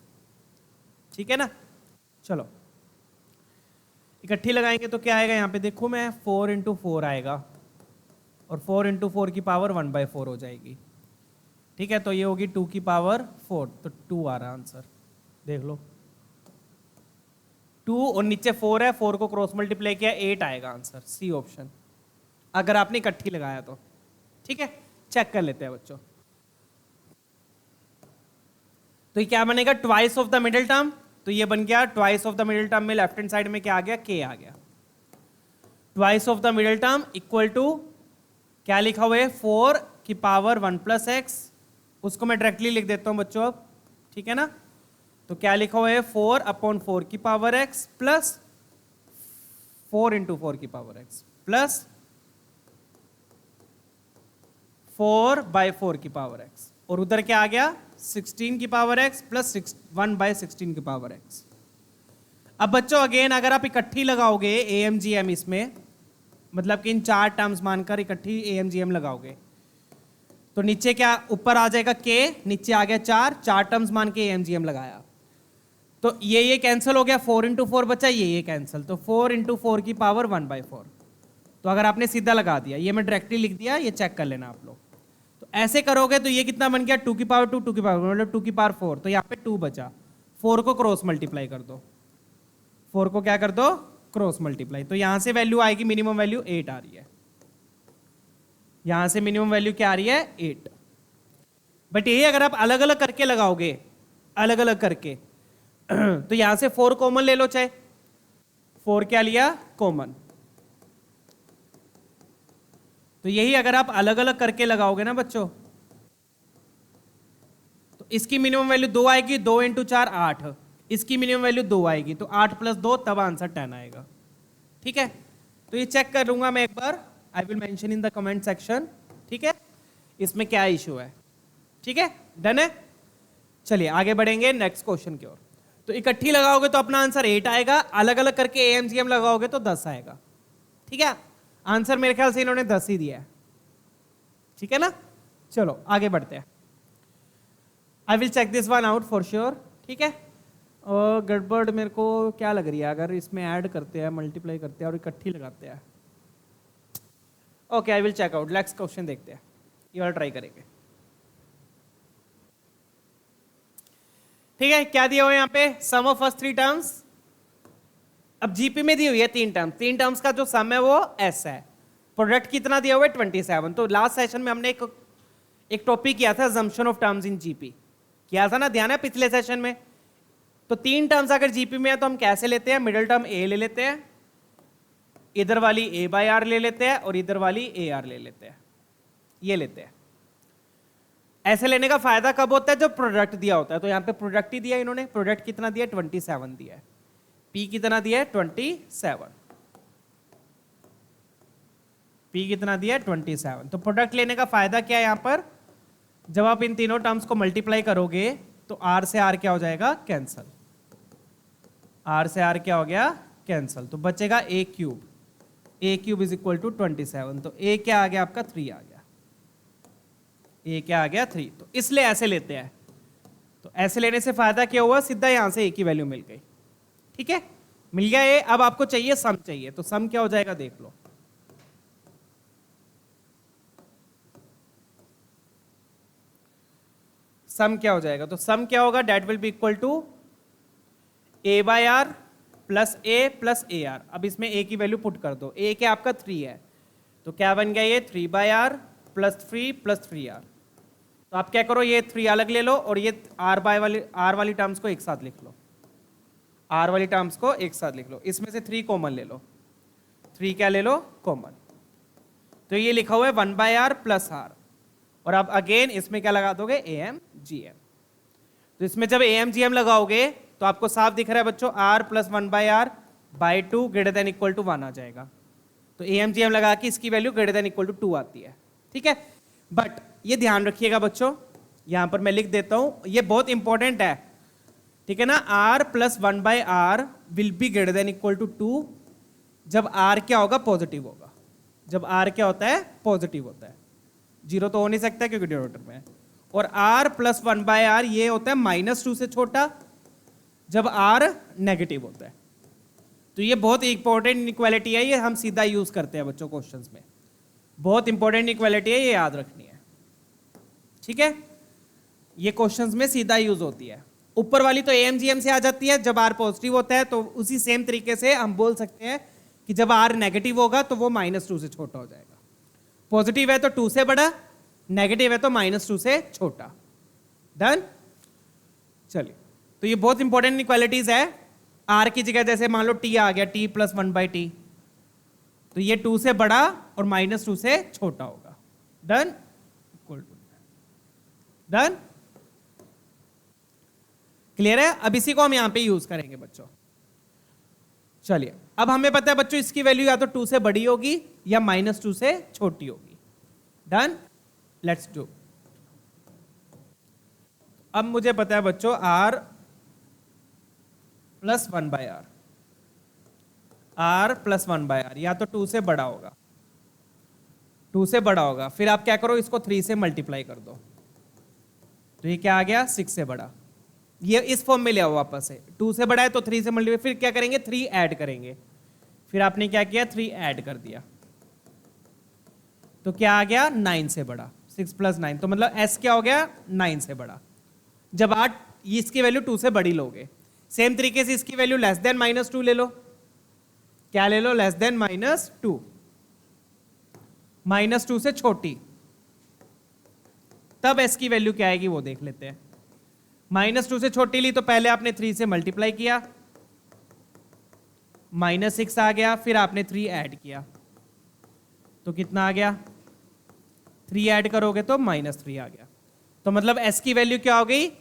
ठीक है ना, चलो इकट्ठी लगाएंगे तो क्या आएगा? यहाँ पे देखो मैं 4 × 4 आएगा, और 4 × 4 की पावर 1/4 हो जाएगी। ठीक है, तो ये होगी 2 की पावर 4, तो 2 आ रहा आंसर, देख लो 2, और नीचे 4 है, 4 को क्रॉस मल्टीप्लाई किया 8 आएगा आंसर, सी ऑप्शन, अगर आपने इकट्ठी लगाया तो। ठीक है, चेक कर लेते हैं बच्चों। तो ये क्या बनेगा? Twice of the middle term, तो ये बन गया twice of the middle term में लेफ्ट हैंड साइड में क्या आ गया? k आ गया। Twice of the middle term equal to क्या लिखा हुआ है? 4 की पावर 1 + x, उसको मैं डायरेक्टली लिख देता हूं बच्चों अब। ठीक है ना, तो क्या लिखा हुआ है? 4/4 की पावर x प्लस 4 × 4 की पावर x प्लस 4/4 की पावर x, और उधर क्या आ गया? 16 की पावर x प्लस 1/16 की पावर x। अब बच्चों अगेन अगर आप इकट्ठी लगाओगे AMGM इसमें, मतलब कि इन 4 टर्म्स मानकर इकट्ठी AMGM लगाओगे तो नीचे क्या ऊपर आ जाएगा? k, नीचे आ गया 4 टर्म्स मान के AMGM लगाया तो ये कैंसिल हो गया, 4 × 4 बचा, ये कैंसिल, तो 4 × 4 की पावर 1/4। तो अगर आपने सीधा लगा दिया, ये मैं डायरेक्टली लिख दिया, ये चेक कर लेना आप लोग। तो ऐसे करोगे तो ये कितना बन गया? 2 की पावर 2, 2 की पावर मतलब 2 की पावर 4, तो यहाँ पे 2 बचा। 4 को क्रॉस मल्टीप्लाई कर दो, 4 को क्या कर दो? क्रॉस मल्टीप्लाई, तो यहां से वैल्यू आएगी, मिनिमम वैल्यू 8 आ रही है। यहां से मिनिमम वैल्यू क्या आ रही है? 8। बट यही अगर आप अलग अलग करके लगाओगे, अलग अलग करके तो यहां से 4 कॉमन ले लो, चाहे 4 क्या लिया? कॉमन। तो यही अगर आप अलग अलग करके लगाओगे ना बच्चों, तो इसकी मिनिमम वैल्यू 2 आएगी, 2 × 4 8, इसकी मिनिमम वैल्यू 2 आएगी, तो 8 + 2 तब आंसर 10 आएगा। ठीक है, तो ये चेक कर लूंगा मैं एक बार, I will mention in the comment section. ठीक है, इसमें क्या इशू है? ठीक है, डन है। चलिए आगे बढ़ेंगे नेक्स्ट क्वेश्चन की ओर। तो इकट्ठी लगाओगे तो अपना आंसर 8 आएगा, अलग अलग करके AMGM लगाओगे तो 10 आएगा। ठीक है, आंसर मेरे ख्याल से इन्होंने 10 ही दिया है। ठीक है ना, चलो आगे बढ़ते हैं। I will check this one out for sure. ठीक है, और गड़बड़ मेरे को क्या लग रही है, अगर इसमें ऐड करते हैं, मल्टीप्लाई करते हैं और इकट्ठी लगाते हैं। Okay, I will check out. Next question देखते हैं, ये वाला ट्राई करेंगे। ठीक है, क्या दिया हुआ है यहाँ पे? सम ऑफ फर्स्ट 3 टर्म्स। अब जीपी में दी हुई है 3 टर्म्स, 3 टर्म्स का जो सम है वो s है। प्रोडक्ट कितना दिया हुआ है? 27। तो लास्ट सेशन में हमने एक टॉपिक किया था, assumption of terms in GP किया था ना, ध्यान है पिछले सेशन में। तो 3 टर्म्स अगर जीपी में है तो हम कैसे लेते हैं? मिडिल टर्म a ले लेते हैं, इधर वाली a/r ले लेते हैं, और इधर वाली ar ले लेते हैं, ये लेते हैं। ऐसे लेने का फायदा कब होता है? जब प्रोडक्ट दिया होता है। तो यहाँ पे प्रोडक्ट ही दिया इन्होंने, प्रोडक्ट कितना दिया? 27 दिया है। p कितना दिया है? 27। p कितना दिया है? 27। तो प्रोडक्ट लेने का फायदा क्या है यहाँ पर? जब आप इन तीनों टर्म्स को मल्टीप्लाई करोगे तो r से r क्या हो जाएगा? कैंसल। r से r क्या हो गया? कैंसल। तो बचेगा a³ = 27। तो a क्या आ गया आपका? 3 आ गया। a क्या आ गया? 3। तो इसलिए ऐसे लेते हैं। तो ऐसे लेने से फायदा क्या हुआ? सीधा यहां से a की वैल्यू मिल गई। ठीक है, मिल गया a। अब आपको चाहिए सम चाहिए, तो सम क्या हो जाएगा? देख लो, सम क्या हो जाएगा, तो सम क्या होगा, that will be equal to a by r plus a r. अब इसमें ए की वैल्यू पुट कर दो, ए क्या आपका 3 है, तो क्या बन गया ये 3 बाय आर प्लस 3 आर। तो आप क्या करो, ये 3 अलग ले लो और ये आर वाली टर्म्स को एक साथ लिख लो, आर वाली टर्म्स को एक साथ लिख लो, इसमें से 3 कॉमन ले लो, 3 क्या ले लो कॉमन, तो ये लिखा हुआ है 1 बाय आर प्लस आर। और अब अगेन इसमें क्या लगा दोगे, ए एम जी एम। तो इसमें जब ए एम जी एम लगाओगे तो आपको साफ दिख रहा है बच्चों, r plus 1 by r by 2 greater than equal to 1 आ जाएगा। तो ए एम जी एम लगा के इसकी value greater than equal to 2 आती है, ठीक है। बट ये ध्यान रखिएगा बच्चों, यहां पर मैं लिख देता हूं, ये बहुत इंपॉर्टेंट है, ठीक है ना। R plus 1 by r will be greater than equal to 2 जब आर क्या होगा, पॉजिटिव होगा। जब आर क्या होता है, पॉजिटिव होता है, जीरो तो हो नहीं सकता क्योंकि डिनोमिनेटर में है। और आर प्लस 1 बाय आर ये होता है -2 से छोटा जब आर नेगेटिव होता है। तो ये बहुत इंपॉर्टेंट इनइक्वालिटी है, ये हम सीधा यूज करते हैं बच्चों क्वेश्चंस में, बहुत इंपॉर्टेंट इनइक्वालिटी है, ये याद रखनी है, ठीक है। ये क्वेश्चंस में सीधा यूज होती है। ऊपर वाली तो एएमजीएम से आ जाती है, जब आर पॉजिटिव होता है तो उसी सेम तरीके से हम बोल सकते हैं कि जब आर नेगेटिव होगा तो वो -2 से छोटा हो जाएगा। पॉजिटिव है तो 2 से बड़ा, नेगेटिव है तो -2 से छोटा। डन। चलिए, तो ये बहुत इंपॉर्टेंट इनइक्वालिटीज है। आर की जगह जैसे मान लो टी आ गया, टी प्लस 1 बाई टी, तो ये 2 से बड़ा और -2 से छोटा होगा। Done, equal to done. Clear है। अब इसी को हम यहां पे यूज करेंगे बच्चों। चलिए, अब हमें पता है बच्चों इसकी वैल्यू या तो 2 से बड़ी होगी या -2 से छोटी होगी। Done, let's do. अब मुझे पता है बच्चों r plus 1 by r, r plus 1 by r या तो 2 से बड़ा होगा, 2 से बड़ा होगा। फिर आप क्या करो, इसको 3 से मल्टीप्लाई कर दो, तो ये क्या आ गया, 6 से बड़ा। ये इस फॉर्म में ले आओ वापस से, 2 से बड़ा है तो 3 से मल्टीप्लाई, फिर क्या करेंगे 3 ऐड करेंगे। फिर आपने क्या किया, 3 ऐड कर दिया, तो क्या आ गया 9 से बड़ा, 6 प्लस 9, तो मतलब s क्या हो गया 9 से बड़ा। जब आप इसकी वैल्यू 2 से बड़ी लोगे, सेम तरीके से इसकी वैल्यू लेस देन -2 ले लो। क्या ले लो, लेस देन -2, -2 से छोटी, तब s की वैल्यू क्या आएगी वो देख लेते हैं। -2 से छोटी ली तो पहले आपने 3 से मल्टीप्लाई किया, -6 आ गया, फिर आपने 3 ऐड किया, तो कितना आ गया, 3 ऐड करोगे तो -3 आ गया। तो मतलब s की वैल्यू क्या हो गई,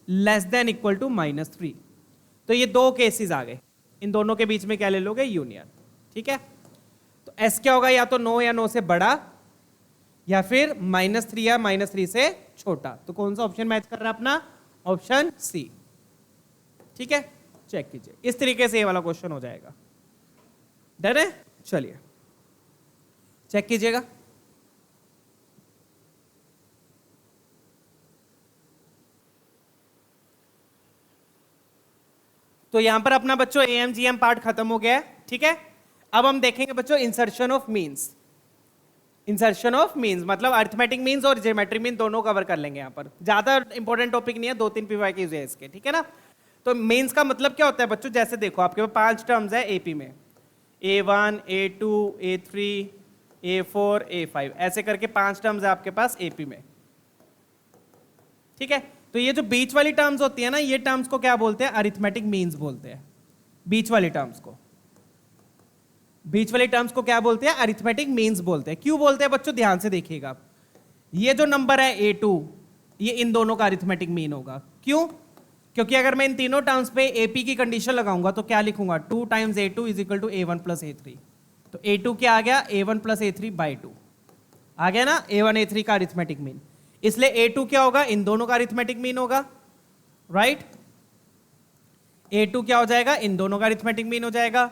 लेस देन इक्वल टू -3। तो ये दो केसेस आ गए, इन दोनों के बीच में क्या ले लोगे, यूनियन। ठीक है, तो s क्या होगा, या तो 9 या 9 से बड़ा, या फिर -3 या -3 से छोटा। तो कौन सा ऑप्शन मैच कर रहा है अपना, ऑप्शन सी। ठीक है, चेक कीजिए, इस तरीके से ये वाला क्वेश्चन हो जाएगा। डन है। चलिए चेक कीजिएगा। तो यहां पर अपना बच्चों एएमजीएम पार्ट खत्म हो गया है। ठीक है, अब हम देखेंगे बच्चों insertion of means. Insertion of means मतलब अरिथमेटिक मीन्स और ज्योमेट्रिक मीन दोनों कवर कर लेंगे। यहाँ पर ज्यादा इंपॉर्टेंट टॉपिक नहीं है, 2-3 पीवाईक्यूज है इसके। ठीक है ना। तो मीन्स का मतलब क्या होता है बच्चों, जैसे देखो आपके पास 5 टर्म्स है एपी में, A1, A2, A3, A4, A5, ऐसे करके 5 टर्म्स है आपके पास एपी में। ठीक है, तो ये जो बीच वाली टर्म्स होती है ना, ये टर्म्स को क्या बोलते हैं, अरिथमेटिक मीन्स बोलते हैं। बीच वाली टर्म्स को, बीच वाली टर्म्स को क्या बोलते हैं, अरिथमेटिक मीन्स बोलते हैं। क्यों बोलते हैं बच्चों, ध्यान से देखिएगा आप। ये जो नंबर है A2, ये इन दोनों का अरिथमेटिक मीन होगा। क्यों, क्योंकि अगर मैं इन तीनों टर्म्स पे AP की कंडीशन लगाऊंगा तो क्या लिखूंगा, 2 times A2 is equal to A1 plus A3। तो A2 क्या आ गया, A1 प्लस A3 बाई 2 आ गया ना, A1 A3 का अरिथमेटिक मीन। इसलिए A2 क्या होगा, इन दोनों का अरिथमेटिक मीन होगा। राइट, A2 क्या हो जाएगा, इन दोनों का अरिथमेटिक मीन हो जाएगा।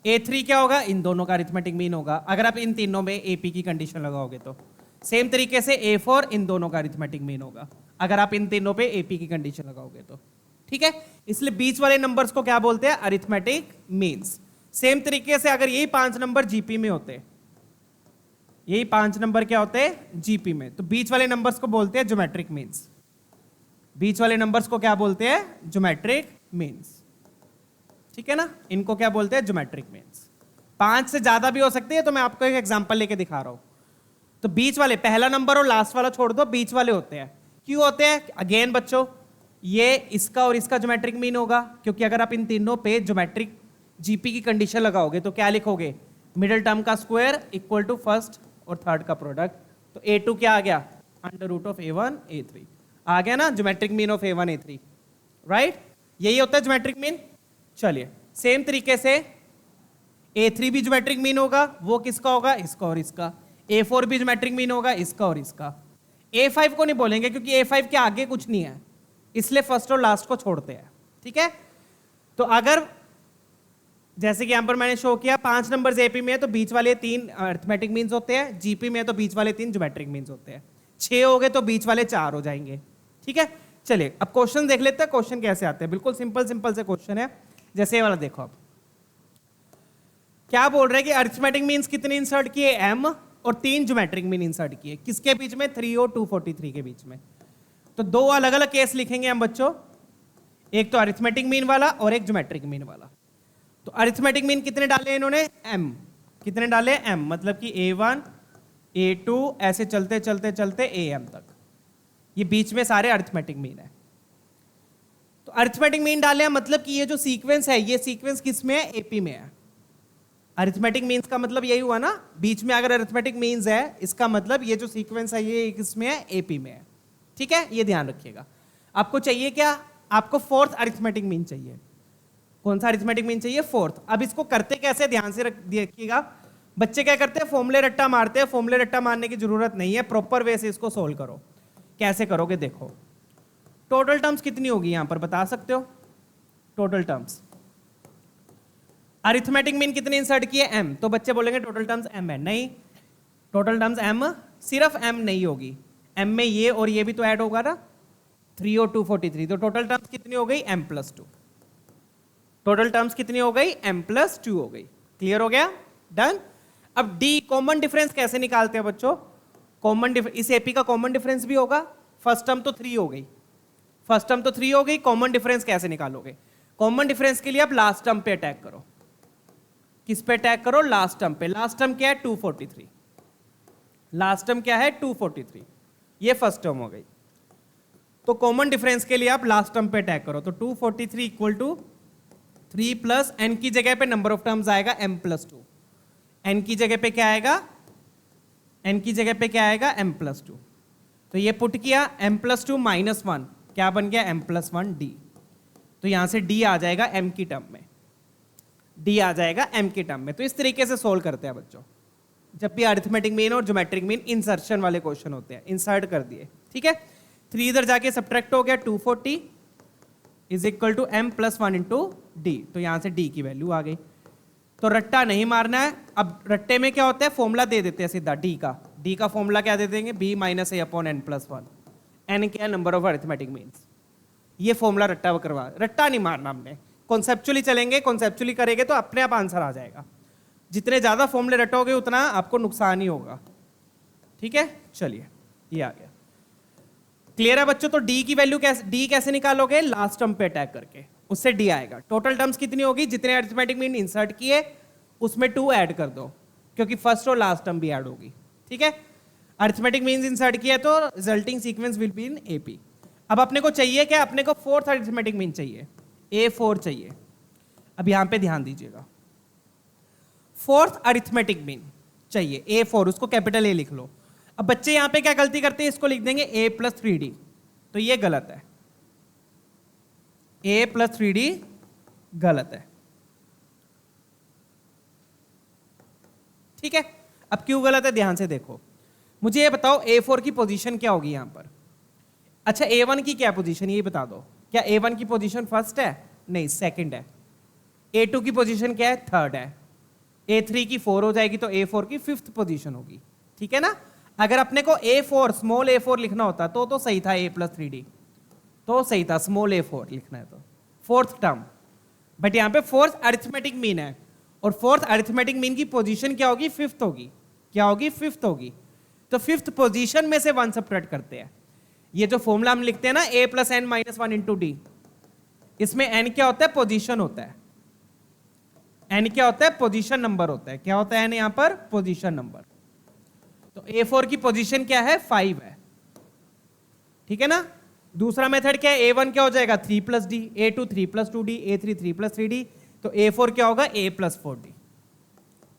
A3 क्या होगा, इन दोनों का अरिथमेटिक मीन होगा, अगर आप इन तीनों में AP की कंडीशन लगाओगे तो। सेम तरीके से A4 इन दोनों का अरिथमेटिक मीन होगा, अगर आप इन तीनों पे AP की कंडीशन लगाओगे तो। ठीक है, इसलिए बीच वाले नंबर्स को क्या बोलते हैं, अरिथमेटिक मीन्स। सेम तरीके से अगर यही 5 नंबर जीपी में होते, यही 5 नंबर क्या होते हैं जीपी में, तो बीच वाले नंबर्स को बोलते हैं ज्योमेट्रिक मीन्स। बीच वाले नंबर्स को क्या बोलते हैं? Geometric means. ठीक है ना, इनको क्या बोलते हैं? Geometric means. 5 से ज्यादा भी हो सकती है, तो मैं आपको एक एग्जांपल लेके दिखा रहा हूं। तो बीच वाले, पहला नंबर और लास्ट वाला छोड़ दो, बीच वाले होते हैं। क्यों होते हैं? अगेन बच्चों, ये इसका और इसका ज्योमेट्रिक मीन होगा, क्योंकि अगर आप इन तीनों पे ज्योमेट्रिक जीपी की कंडीशन लगाओगे तो क्या लिखोगे? मिडिल टर्म का स्क्वायर इक्वल टू फर्स्ट और थर्ड का प्रोडक्ट। तो A2 क्या आ गया? Under root of A1 A3 आ गया ना, geometric mean of A1 A3, right? यही होता है ज्योमेट्रिक मीन। चलिए, सेम तरीके से A3 भी ज्योमेट्रिक मीन होगा, वो किसका होगा? इसका और इसका। A4 भी ज्योमेट्रिक मीन होगा, इसका और इसका। A5 को नहीं बोलेंगे क्योंकि A5 के आगे कुछ नहीं है, इसलिए फर्स्ट और लास्ट को छोड़ते हैं। ठीक है, तो अगर जैसे कि यहां पर मैंने शो किया 5 नंबर्स एपी में है तो बीच वाले 3 अरिथमेटिक मीन्स होते हैं, जीपी में है तो बीच वाले 3 ज्योमेट्रिक मीन्स होते हैं। 6 हो गए तो बीच वाले 4 हो जाएंगे। ठीक है, चलिए अब क्वेश्चन देख लेते हैं, क्वेश्चन कैसे आते हैं। बिल्कुल सिंपल सिंपल से क्वेश्चन है, जैसे ये वाला देखो। अब क्या बोल रहे हैं कि अरिथमेटिक मीन्स कितने इंसर्ट किए? m, और 3 ज्योमेट्रिक मीन इंसर्ट किए। किसके बीच में? 3 और 243 के बीच में। तो 2 अलग अलग केस लिखेंगे हम बच्चों, एक तो अरिथमेटिक मीन वाला और एक ज्योमेट्रिक मीन वाला। तो अरिथमेटिक मीन कितने डाले इन्होंने? m। कितने डाले? m, मतलब कि A1 A2 ऐसे चलते चलते चलते AM तक, ये बीच में सारे अरिथमेटिक मीन है। तो अरिथमेटिक मीन डाले, मतलब कि ये जो सीक्वेंस है, ये सीक्वेंस किस में है? एपी में है। अरिथमेटिक मीन्स का मतलब यही हुआ ना, बीच में अगर अरिथमेटिक मीन्स है, इसका मतलब ये जो सीक्वेंस है ये किसमें है? एपी में है। ठीक है, ये ध्यान रखिएगा। आपको चाहिए क्या? आपको फोर्थ अरिथमेटिक मीन चाहिए। कौन सा अरिथमेटिक मीन चाहिए? फोर्थ। अब इसको करते कैसे, ध्यान से देखिएगा। बच्चे क्या करते हैं? फॉर्मूले रट्टा मारते हैं। फॉर्मूले रट्टा मारने की जरूरत नहीं है, प्रॉपर वे से इसको सोल्व करो। कैसे करोगे देखो, टोटल टर्म्स कितनी होगी यहां पर बता सकते हो? टोटल टर्म्स, अरिथमेटिक मीन कितने इंसर्ट किए? m, तो बच्चे बोलेंगे टोटल टर्म्स m है। नहीं, टोटल टर्म्स m सिर्फ m नहीं होगी, m में ये और ये भी तो ऐड होगा ना, 3 और 243। तो टोटल टर्म्स कितनी हो गई? m+2। टोटल टर्म्स कितनी हो गई? m+2 हो गई। क्लियर हो गया? डन। अब d कॉमन डिफरेंस कैसे निकालते हैं बच्चों? कॉमन डिफरेंस, इस एपी का कॉमन डिफरेंस भी होगा। फर्स्ट टर्म तो 3 हो गई, फर्स्ट टर्म तो 3 हो गई। कॉमन डिफरेंस कैसे निकालोगे? कॉमन डिफरेंस के लिए आप लास्ट टर्म पे अटैक करो। किस पे अटैक करो? लास्ट टर्म पे। लास्ट टर्म क्या है? 243। लास्ट टर्म क्या है? 243। ये फर्स्ट टर्म हो गई। तो कॉमन डिफरेंस के लिए आप लास्ट टर्म पे अटैक करो। तो 243 इक्वल टू 3 प्लस n की जगह पे नंबर ऑफ टर्म्स आएगा m+2। n की जगह पे क्या आएगा? n की जगह पे क्या आएगा? m+2। तो ये पुट किया, m+2 -1 क्या बन गया? m+1 d। तो यहां से d आ जाएगा m की टर्म में, d आ जाएगा m की टर्म में। तो इस तरीके से सोल्व करते हैं बच्चों, जब भी अरिथमेटिक मीन और ज्योमेट्रिक मीन इंसर्शन वाले क्वेश्चन होते हैं। इंसर्ट कर दिए, ठीक है। 3 इधर जाके सब्ट्रैक्ट हो गया, 240 is equal to m+1 into d. तो यहां से d की वैल्यू आ गई। तो रट्टा नहीं मारना है। अब रट्टे में क्या होता है? फॉर्मूला दे देते हैं सीधा d का फॉर्मूला क्या दे देंगे? b - a/n+1। n क्या है? Number of arithmetic means. ये फॉर्मूला रट्टा करवा, रट्टा नहीं मारना हमने, कॉन्सेप्चुअली चलेंगे। कॉन्सेप्चुअली करेंगे तो अपने आप आंसर आ जाएगा। जितने ज्यादा फॉर्मूले रटोगे उतना आपको नुकसान ही होगा, ठीक है। चलिए, ये आ गया। क्लियर है बच्चों? तो d की वैल्यू कैसे निकालोगे? लास्ट टर्म पे अटैक करके, उससे d आएगा। टोटल टर्म्स कितनी होगी? जितने अरिथमेटिक मीन इंसर्ट किए उसमें 2 ऐड कर दो, क्योंकि फर्स्ट और लास्ट टर्म भी ऐड होगी, ठीक है। अरिथमेटिक मीन्स इंसर्ट किया तो resulting sequence will be in AP. अब अपने को चाहिए क्या? अपने को फोर्थ अरिथमेटिक मीन चाहिए, A4 चाहिए। अब यहां पे ध्यान दीजिएगा, फोर्थ अरिथमेटिक मीन चाहिए A4, उसको कैपिटल A लिख लो। अब बच्चे यहां पे क्या गलती करते हैं? इसको लिख देंगे A+3D, तो ये गलत है। A+3D गलत है, ठीक है। अब क्यों गलत है? ध्यान से देखो, मुझे ये बताओ A4 की पोजीशन क्या होगी यहां पर? अच्छा, A1 की क्या पोजीशन ये बता दो। क्या A1 की पोजीशन फर्स्ट है? नहीं, सेकंड है। A2 की पोजीशन क्या है? थर्ड है। A3 की 4 हो जाएगी तो A4 की 5th पोजीशन होगी, ठीक है ना। अगर अपने को A4 स्मॉल A4 लिखना होता तो सही था, A+3D तो सही था, स्मॉल A4 लिखना है तो फोर्थ टर्म। बट यहां पे फोर्थ अरिथमेटिक मीन है, और फोर्थ अरिथमेटिक मीन की पोजीशन क्या होगी? 5th होगी। क्या होगी? 5th होगी। तो 5th पोजीशन में से 1 सब्ट्रैक्ट करते हैं। ये जो फॉर्मूला हम लिखते हैं ना a plus n minus one into d, इसमें n क्या होता है? पोजीशन होता है। n क्या होता है? पोजीशन नंबर होता है। क्या होता है n यहां पर? Position number. तो a4 की पोजीशन क्या है? 5 है, ठीक है ना। दूसरा मेथड क्या है? a1 क्या हो जाएगा? 3 plus D, a2 3 plus 2d, a3 3 plus 3d, तो a4 क्या होगा? a प्लस 4d,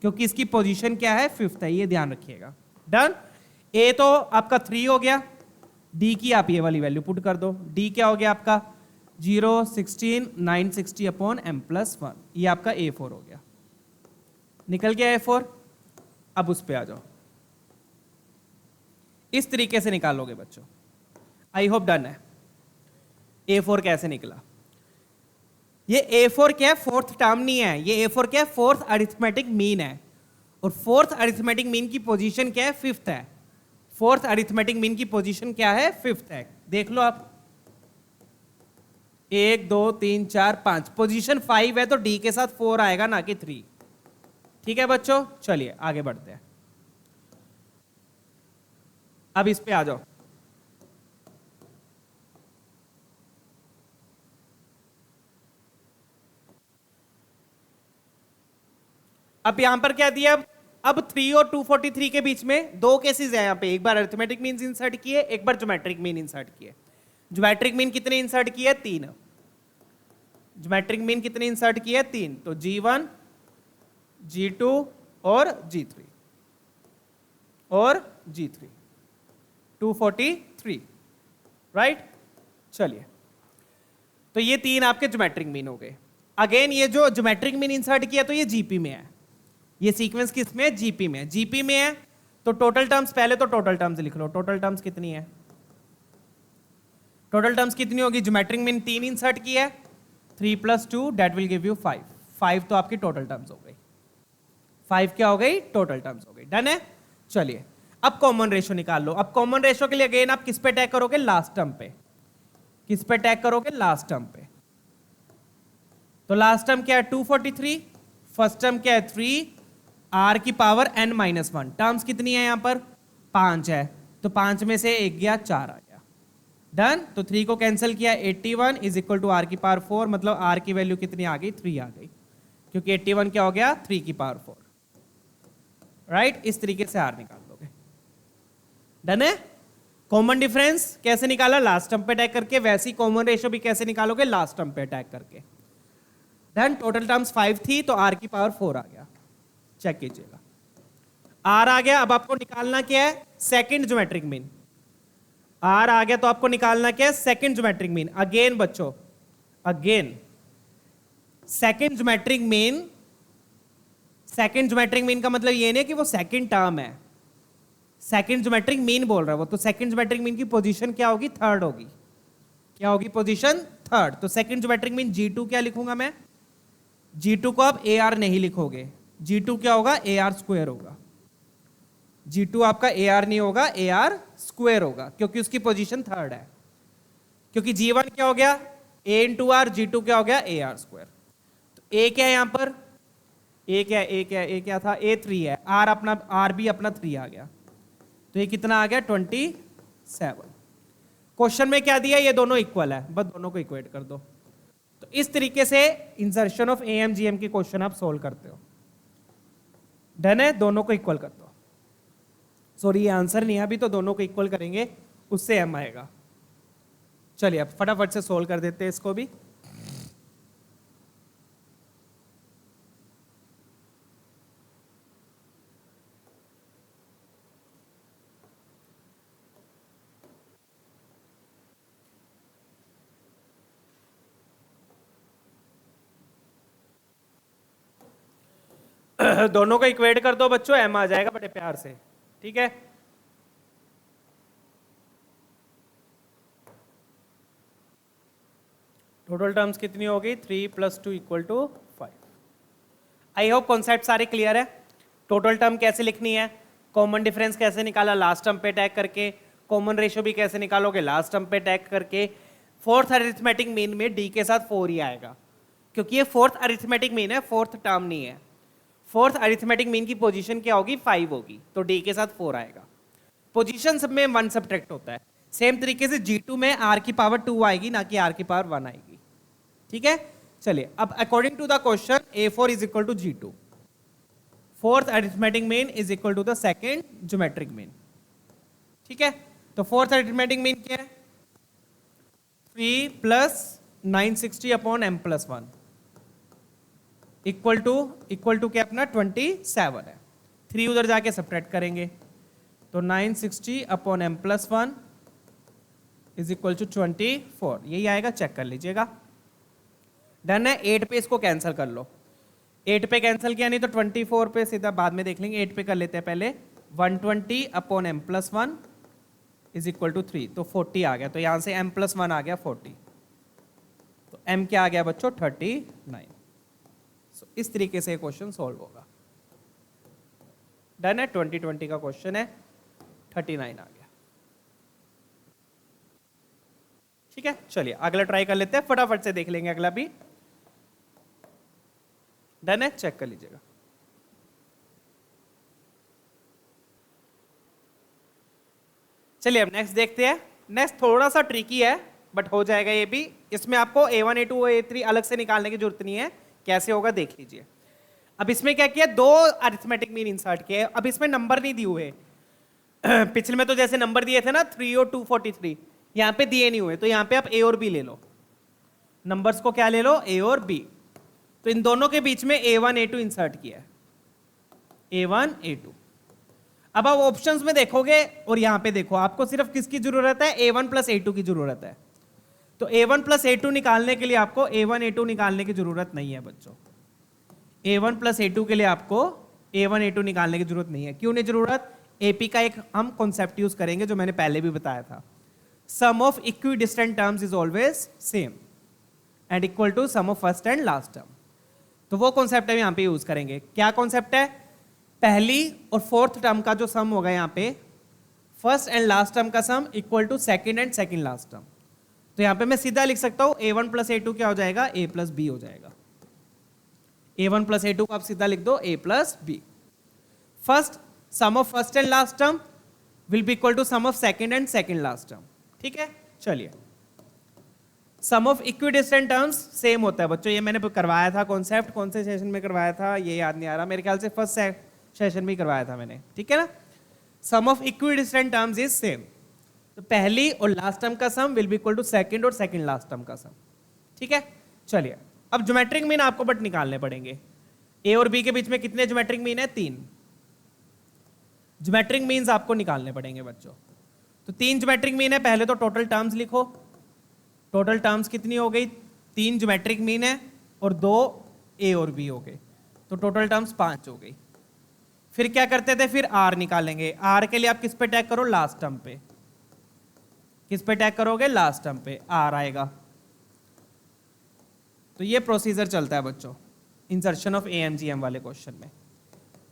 क्योंकि इसकी पोजीशन क्या है? 5th है, ये ध्यान रखिएगा। डन। a तो आपका 3 हो गया, d की आप ये वाली वैल्यू पुट कर दो, d क्या हो गया आपका? 0 16 960 अपॉन m प्लस 1, ये आपका a4 हो गया। निकल गया a4। अब उस पे आ जाओ, इस तरीके से निकालोगे बच्चों। आई होप डन है। a4 कैसे निकला? ये a4 क्या है? फोर्थ टर्म नहीं है, ये a4 क्या है? फोर्थ अरिथमेटिक मीन है, और फोर्थ अरिथमेटिक मीन की पोजीशन क्या है? 5th है। फोर्थ अरिथमेटिक मीन की पोजीशन क्या है? 5th है। देख लो आप, 1 2 3 4 5, पोजीशन 5 है, तो डी के साथ 4 आएगा, ना कि 3। ठीक है बच्चों, चलिए आगे बढ़ते हैं। अब इस पे आ जाओ। अब यहां पर क्या दिया? अब 3 और 243 के बीच में दो केसेस है यहां पे, एक बार अरिथमेटिक मीन इंसर्ट किए, एक बार ज्योमेट्रिक मीन इंसर्ट किए। ज्योमेट्रिक मीन कितने इंसर्ट किए? 3। ज्योमेट्रिक मीन कितने इंसर्ट किए? 3। तो G1 G2 और G3 और G3, 243, राइट। चलिए, तो ये 3 आपके ज्योमेट्रिक मीन हो गए। अगेन ये जो ज्योमेट्रिक मीन इंसर्ट किया तो ये जीपी में है, ये सीक्वेंस किस में? जीपी में। जीपी में है तो टोटल टर्म्स, पहले तो टोटल टर्म्स लिख लो। टोटल टर्म्स कितनी है? टोटल टर्म्स कितनी होगी? ज्योमेट्रिक मीन 3 इंसर्ट किया है, 3 plus 2 that will give you 5। 5 तो आपकी टोटल टर्म्स हो गई। 5 क्या हो गई? टोटल टर्म्स हो गई। डन है। चलिए, अब कॉमन रेशो निकाल लो। अब कॉमन रेशो के लिए अगेन आप किस पे टैग करोगे? लास्ट टर्म पे। किस पे टैग करोगे? लास्ट टर्म पे। तो लास्ट टर्म क्या है? 243। फर्स्ट टर्म क्या है? 3 r की पावर n माइनस 1। टर्म्स कितनी है यहां पर? 5 है, तो 5 में से 1 गया, 4 आ गया। डन। तो 3 को कैंसिल किया, 81 इज इक्वल टू r की पावर 4, मतलब r की वैल्यू कितनी आ गई? 3 आ गई, क्योंकि 81 क्या हो गया? 3 की पावर 4, राइट। इस तरीके से r निकाल दोगे। डन है। कॉमन डिफरेंस कैसे निकाला? लास्ट टर्म पे अटैक करके। वैसे ही कॉमन रेशियो भी कैसे निकालोगे? लास्ट टर्म पे अटैक करके। डन। टोटल टर्म्स 5 थी, तो r की पावर 4 आ गया। चेक कीजिएगा, r आ गया। अब आपको निकालना क्या है? Second geometric mean. r आ गया तो आपको निकालना क्या है? Second geometric mean. अगेन बच्चों, again second geometric mean. Second geometric mean का मतलब ये नहीं कि वो सेकंड टर्म है, सेकंड ज्योमेट्रिक मीन बोल रहा है वो। तो सेकंड ज्योमेट्रिक मीन की पोजीशन क्या होगी? थर्ड होगी। क्या होगी? Position third. तो सेकंड ज्योमेट्रिक मीन G2 क्या लिखूंगा मैं? G2 को आप AR नहीं लिखोगे, G2 क्या होगा? AR स्क्वायर होगा। G2 आपका AR नहीं होगा, AR स्क्वायर होगा, क्योंकि उसकी पोजीशन थर्ड है। क्योंकि G1 क्या हो गया? A इंटू आर, G2 क्या हो गया? AR square. तो A क्या है यहां पर? A क्या है? A क्या था? A3 है। R अपना, R भी अपना 3 आ गया, तो ये कितना आ गया? 27। क्वेश्चन में क्या दिया? ये दोनों इक्वल है, बस दोनों को इक्वेट कर दो। तो इस तरीके से इंसर्शन ऑफ AMGM के क्वेश्चन आप सोल्व करते हो। डन है। दोनों को इक्वल कर दो। सॉरी, ये आंसर नहीं है अभी, तो दोनों को इक्वल करेंगे, उससे m आएगा। चलिए अब फटाफट से सोल्व कर देते हैं इसको भी। दोनों को इक्वेट कर दो बच्चों, m आ जाएगा बड़े प्यार से। ठीक है। टोटल टर्म्स कितनी होगी? 3 plus 2 equal to 5। I hope concept सारे क्लियर है। टोटल टर्म कैसे लिखनी है, कॉमन डिफरेंस कैसे निकाला लास्ट टर्म पे अटैक करके, कॉमन रेशियो भी कैसे निकालोगे लास्ट टर्म पे अटैक करके। फोर्थ अरिथमेटिक मीन में डी के साथ 4 ही आएगा, क्योंकि ये फोर्थ अरिथमेटिक मीन है, फोर्थ टर्म नहीं है। फोर्थ अरिथमेटिक मीन की पोजीशन क्या होगी? 5 होगी, तो डी के साथ 4 आएगा। पोजीशन सब में 1 सब्ट्रैक्ट होता है, सेम तरीके से G2 में r की पावर 2 आएगी, ना कि r की पावर 1 आएगी। ठीक है, चलिए अब according to the question A4 is equal to G2, fourth arithmetic mean is equal to the second geometric mean. ठीक है, तो फोर्थ अरिथमेटिक मीन क्या है? 3 plus 960 upon m plus 1 equal to क्या अपना 27 है। 3 उधर जाके सब्ट्रैक्ट करेंगे तो 960 upon m plus 1 is equal to 24, यही आएगा, चेक कर लीजिएगा। डन है। 8 पे इसको कैंसिल कर लो, 8 पे कैंसिल किया नहीं तो 24 पे सीधा बाद में देख लेंगे। 8 पे कर लेते हैं पहले, 120 upon m plus 1 is equal to 3, तो 40 आ गया। तो यहां से m प्लस 1 आ गया 40, तो m क्या आ गया बच्चों 39। सो इस तरीके से क्वेश्चन सॉल्व होगा। डन है, 2020 का क्वेश्चन है, 39 आ गया। ठीक है, चलिए अगला ट्राई कर लेते हैं, फटाफट से देख लेंगे अगला भी। डन है, चेक कर लीजिएगा। चलिए अब नेक्स्ट देखते हैं। नेक्स्ट थोड़ा सा ट्रिकी है बट हो जाएगा ये भी। इसमें आपको A1 A2 A3 अलग से निकालने की जरूरत नहीं है, कैसे होगा देख लीजिए। अब इसमें क्या किया, 2 अरिथमेटिक मीन इंसर्ट किए। अब इसमें नंबर नहीं दिए हुए पिछले में तो जैसे नंबर दिए थे ना 3 और 243, यहां पे दिए नहीं हुए, तो यहां पे आप A और B ले लो। नंबर्स को क्या ले लो, A और B। तो इन दोनों के बीच में A1 A2 इंसर्ट किया है, A1 A2। अब आप ऑप्शंस में देखोगे और यहां पे देखो, आपको सिर्फ किसकी जरूरत है, A1 प्लस A2 की जरूरत है। तो A1 प्लस A2 निकालने के लिए आपको A1 A2 निकालने की जरूरत नहीं है बच्चों। A1 प्लस A2 के लिए आपको A1 A2 निकालने की जरूरत नहीं है। क्यों नहीं जरूरत? AP का एक हम कॉन्सेप्ट यूज करेंगे जो मैंने पहले भी बताया था, sum of equidistant terms is always same and equal to sum of first and last term. तो वो कॉन्सेप्ट है यहां पे यूज करेंगे। क्या कॉन्सेप्ट है? पहली और फोर्थ टर्म का जो सम होगा यहां पे, फर्स्ट एंड लास्ट टर्म का sum equal to second and second last term. तो यहां पे मैं सीधा लिख सकता हूं A1 प्लस A2 क्या हो जाएगा, A प्लस B हो जाएगा। A1 प्लस A2 को आप सीधा लिख दो A plus B। First sum of first and last term will be equal to sum of second and second last term. ठीक है, चलिए sum of equidistant terms same होता है बच्चों, ये मैंने करवाया था कॉन्सेप्ट, कौन से सेशन में करवाया था ये याद नहीं आ रहा, मेरे ख्याल से फर्स्ट सेशन में करवाया था मैंने। ठीक है ना, sum of equidistant terms is same. तो पहली और लास्ट टर्म का sum will be equal to second और सेकंड लास्ट टर्म का सम। ठीक है, चलिए अब ज्योमेट्रिक मीन आपको बट निकालने पड़ेंगे। ए और बी के बीच में कितने ज्योमेट्रिक मीन है, 3 ज्योमेट्रिक मीन्स आपको निकालने पड़ेंगे बच्चों। तो 3 ज्योमेट्रिक मीन है, पहले तो टोटल टर्म्स लिखो। टोटल टर्म्स कितनी हो गई, 3 ज्योमेट्रिक मीन है और 2 ए और बी हो गए, तो टोटल टर्म्स 5 हो गई। फिर क्या करते थे, फिर आर निकालेंगे। आर के लिए आप किस पे टैग करो, लास्ट टर्म पे। किस पे टैग करोगे, लास्ट टर्म पे आर आएगा। तो ये प्रोसीजर चलता है बच्चों इंसर्शन ऑफ AMGM वाले क्वेश्चन में।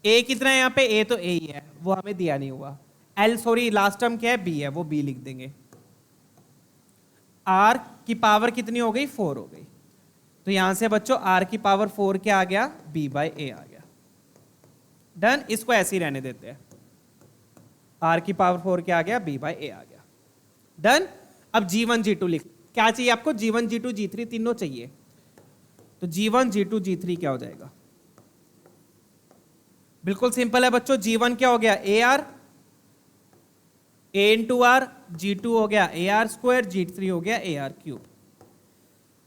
ए कितना है यहाँ पे, ए तो ए ही है, वो हमें दिया नहीं हुआ। एल सॉरी लास्ट टर्म क्या है, बी है, वो बी लिख देंगे। आर की पावर कितनी हो गई, 4 हो गई। तो यहां से बच्चों आर की पावर 4 क्या आ गया, बी बाई ए आ गया। डन, इसको ऐसे ही रहने देते हैं। आर की पावर 4 क्या आ गया, बी बाई ए आ गया। डन। अब G1 G2 लिख, क्या चाहिए आपको, G1 G2 G3 तीनों चाहिए। तो G1 G2 G3 क्या हो जाएगा, बिल्कुल सिंपल है बच्चों। G1 क्या हो गया, AR, A into are, G2 हो गया AR स्क्वायर, G3 हो गया AR क्यूब।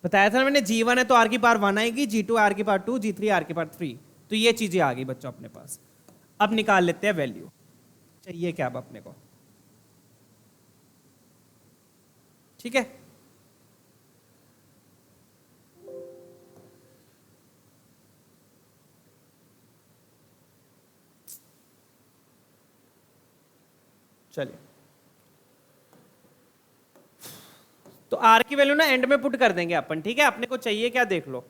बताया था ना मैंने, G1 है तो R की पावर 1 आएगी, G2 R की पावर 2, G3 R की पावर 3। तो ये चीजें आ गई बच्चों अपने पास। अब निकाल लेते हैं वैल्यू, चाहिए क्या अब अपने को। ठीक है, चलिए तो आर की वैल्यू ना एंड में पुट कर देंगे अपन। ठीक है, अपने को चाहिए क्या देख लो,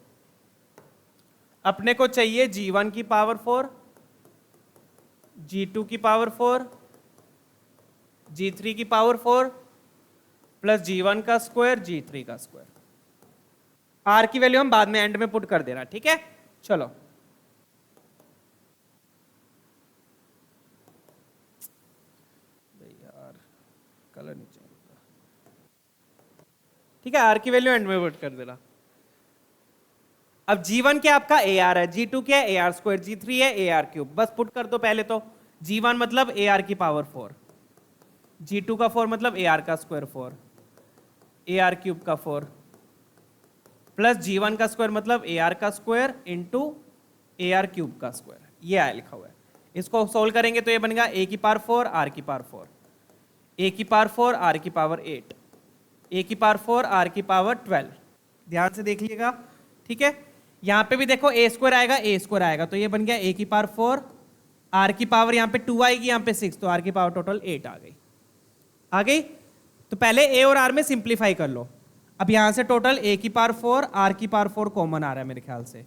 अपने को चाहिए G1 की पावर 4, G2 की पावर 4, G3 की पावर 4 प्लस G1 का स्क्वायर, G3 का स्क्वायर। आर की वैल्यू हम बाद में एंड में पुट कर देना। ठीक है, चलो यार कलर नहीं चाहिए। ठीक है, आर की वैल्यू एंड में पुट कर देना। अब G1 क्या आपका AR है, G2 क्या है AR², G3 है AR3, बस पुट कर दो पहले तो। G1 मतलब AR की पावर 4, G2 का 4 मतलब AR का स्क्वायर 4, AR³ का 4 प्लस G1 का स्क्वायर मतलब AR का स्क्वायर इंटू AR³ का स्क्वायर, ये आया लिखा हुआ है। इसको सोल्व करेंगे तो ये बनेगा A की पावर 4 R की पावर 4, A की पावर 4 R की पावर 8, A की पावर 4 R की पावर 12। ध्यान से देख लीजिएगा, ठीक है। यहाँ पे भी देखो A² आएगा A² आएगा, तो ये बन गया A की पावर 4, R की पावर यहाँ पे 2 आएगी, यहाँ पे 6, तो R की पावर टोटल 8 आ गई। आ गई, तो पहले A और R में सिंप्लीफाई कर लो। अब यहाँ से टोटल A की पावर 4 R की पावर 4 कॉमन आ रहा है मेरे ख्याल से,